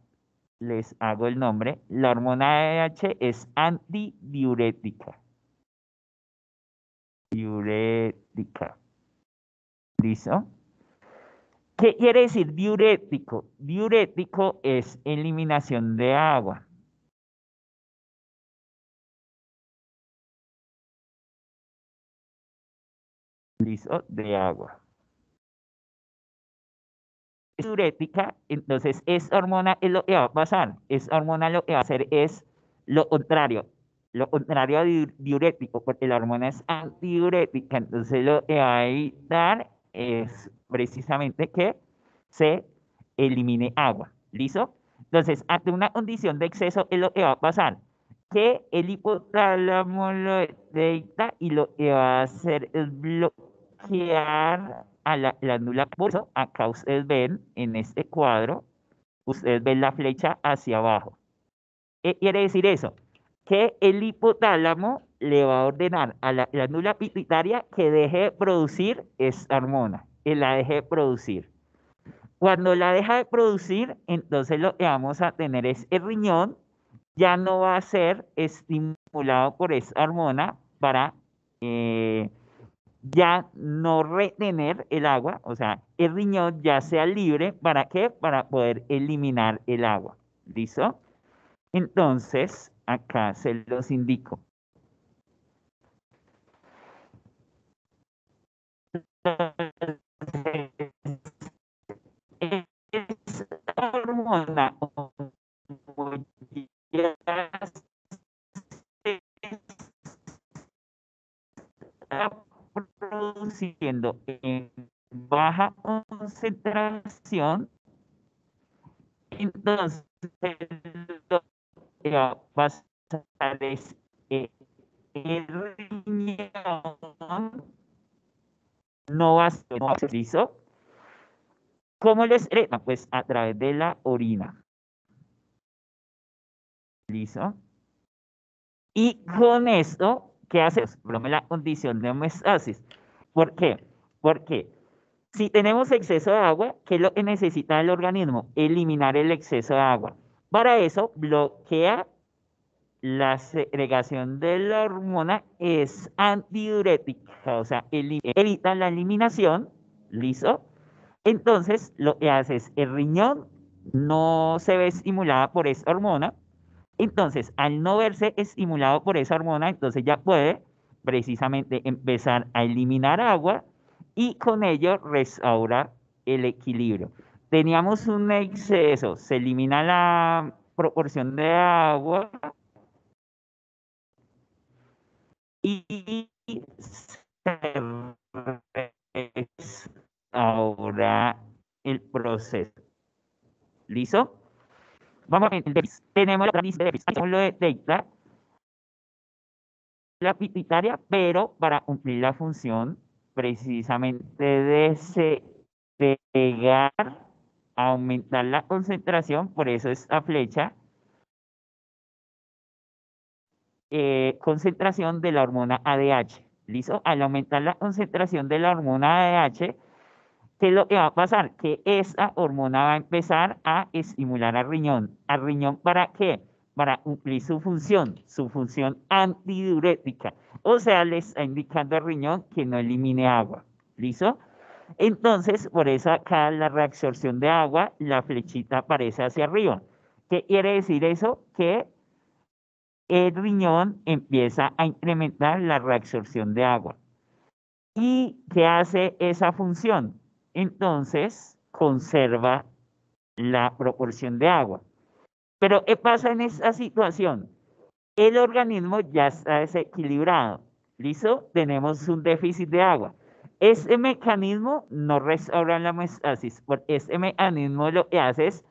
les hago el nombre, la hormona ADH es antidiurética. Diurética. ¿Listo? ¿Qué quiere decir diurético? Diurético es eliminación de agua. ¿Listo? De agua. Es diurética, entonces esta hormona es lo que va a pasar. Esta hormona lo que va a hacer es lo contrario. Lo contrario a diurético, porque la hormona es antidiurética, entonces lo que va a evitar es precisamente que se elimine agua. ¿Listo? Entonces, ante una condición de exceso, es lo que va a pasar. Que el hipotálamo lo detecta y lo que va a hacer es bloquear a la glándula. Por eso, acá ustedes ven en este cuadro, ustedes ven la flecha hacia abajo. ¿Qué quiere decir eso? Que el hipotálamo le va a ordenar a la glándula pituitaria que deje de producir esta hormona, que la deje de producir. Cuando la deja de producir, entonces lo que vamos a tener es el riñón ya no va a ser estimulado por esa hormona para ya no retener el agua, o sea, el riñón ya sea libre, ¿para qué? Para poder eliminar el agua. ¿Listo? Entonces, acá se los indico. Esa hormona, ya se está produciendo en baja concentración, entonces lo que va a pasar es que el riñón no va a ser liso. ¿Cómo lo excreta? Pues a través de la orina. ¿Listo? Y con esto, ¿qué hacemos? Ponemos la condición de homeostasis. ¿Por qué? Porque si tenemos exceso de agua, ¿qué es lo que necesita el organismo? Eliminar el exceso de agua. Para eso, bloquea la segregación de la hormona, es antidiurética, o sea, evita la eliminación, ¿listo? Entonces, lo que hace es el riñón no se ve estimulada por esa hormona, entonces, al no verse estimulado por esa hormona, entonces ya puede precisamente empezar a eliminar agua y con ello restaura el equilibrio. Teníamos un exceso, se elimina la proporción de agua y se restaura el proceso. ¿Listo? Vamos a ver el déficit. Tenemos la raíz de déficit. Hacemos lo de delta, la pituitaria, pero para cumplir la función precisamente de pegar, aumentar la concentración, por eso es la flecha, concentración de la hormona ADH. ¿Listo? Al aumentar la concentración de la hormona ADH, ¿qué es lo que va a pasar? Que esa hormona va a empezar a estimular al riñón. ¿Al riñón para qué? Para cumplir su función antidiurética. O sea, le está indicando al riñón que no elimine agua. ¿Listo? Entonces, por eso acá la reabsorción de agua, la flechita aparece hacia arriba. ¿Qué quiere decir eso? Que el riñón empieza a incrementar la reabsorción de agua. ¿Y qué hace esa función? Entonces, conserva la proporción de agua. Pero, ¿qué pasa en esa situación? El organismo ya está desequilibrado. ¿Listo? Tenemos un déficit de agua. Ese mecanismo no restaura la homeostasis. Ese mecanismo lo que hace es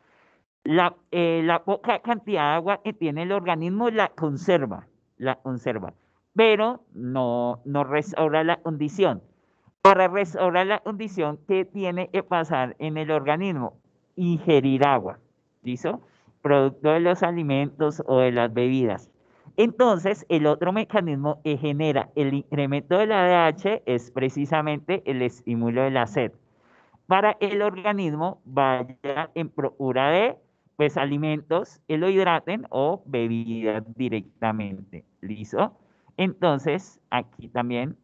la poca cantidad de agua que tiene el organismo la conserva, pero no restaura la condición. Para restaurar la condición, ¿qué tiene que pasar en el organismo? Ingerir agua, ¿listo? Producto de los alimentos o de las bebidas. Entonces, el otro mecanismo que genera el incremento de la ADH es precisamente el estímulo de la sed. Para que el organismo vaya en procura de pues alimentos que lo hidraten o bebidas directamente. ¿Listo? Entonces, aquí también,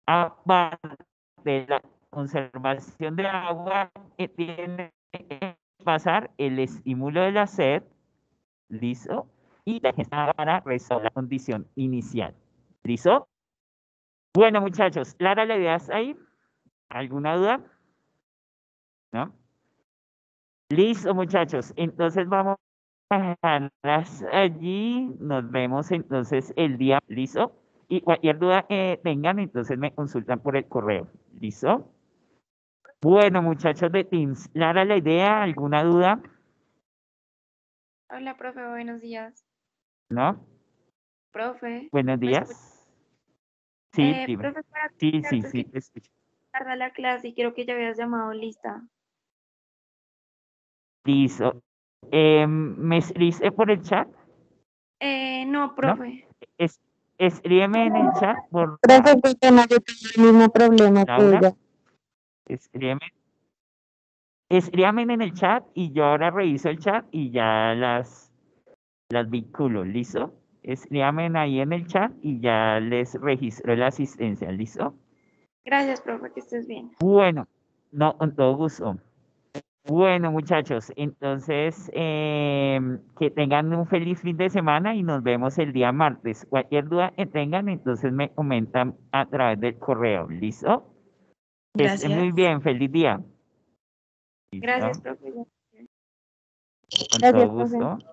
aparte de la conservación de agua, que tiene que pasar el estímulo de la sed, ¿listo? Y la gesta para restaurar la condición inicial. ¿Listo? Bueno, muchachos, ¿clara la idea hasta ahí? ¿Alguna duda? ¿No? Listo, muchachos. Entonces vamos a dejarlas allí. Nos vemos entonces el día. ¿Listo? Y cualquier duda que tengan, entonces me consultan por el correo. ¿Listo? Bueno, muchachos de Teams, ¿clara la idea? ¿Alguna duda? Hola, profe, buenos días. ¿No? Profe, Buenos ¿me escucha? días. Sí, dime. Profe, para Sí, comentarte es sí, que te escucho. tarda la clase y creo que ya habías llamado lista. Listo. ¿Me escribiste por el chat? No, ¿No? profe. Escríbeme en el chat por Profe, qué pena, yo tengo el mismo problema que Laura. ella. Escríbame en el chat y yo ahora reviso el chat y ya las vinculo, ¿listo? Escríbame ahí en el chat y ya les registro la asistencia, ¿listo? Gracias, profe, que estés bien. Bueno, no, con todo gusto. Bueno, muchachos, entonces que tengan un feliz fin de semana y nos vemos el día martes. Cualquier duda que tengan, entonces me comentan a través del correo, ¿listo? Que estén muy bien, feliz día. ¿Listo? Gracias, profe. Con todo Gracias, profe. gusto.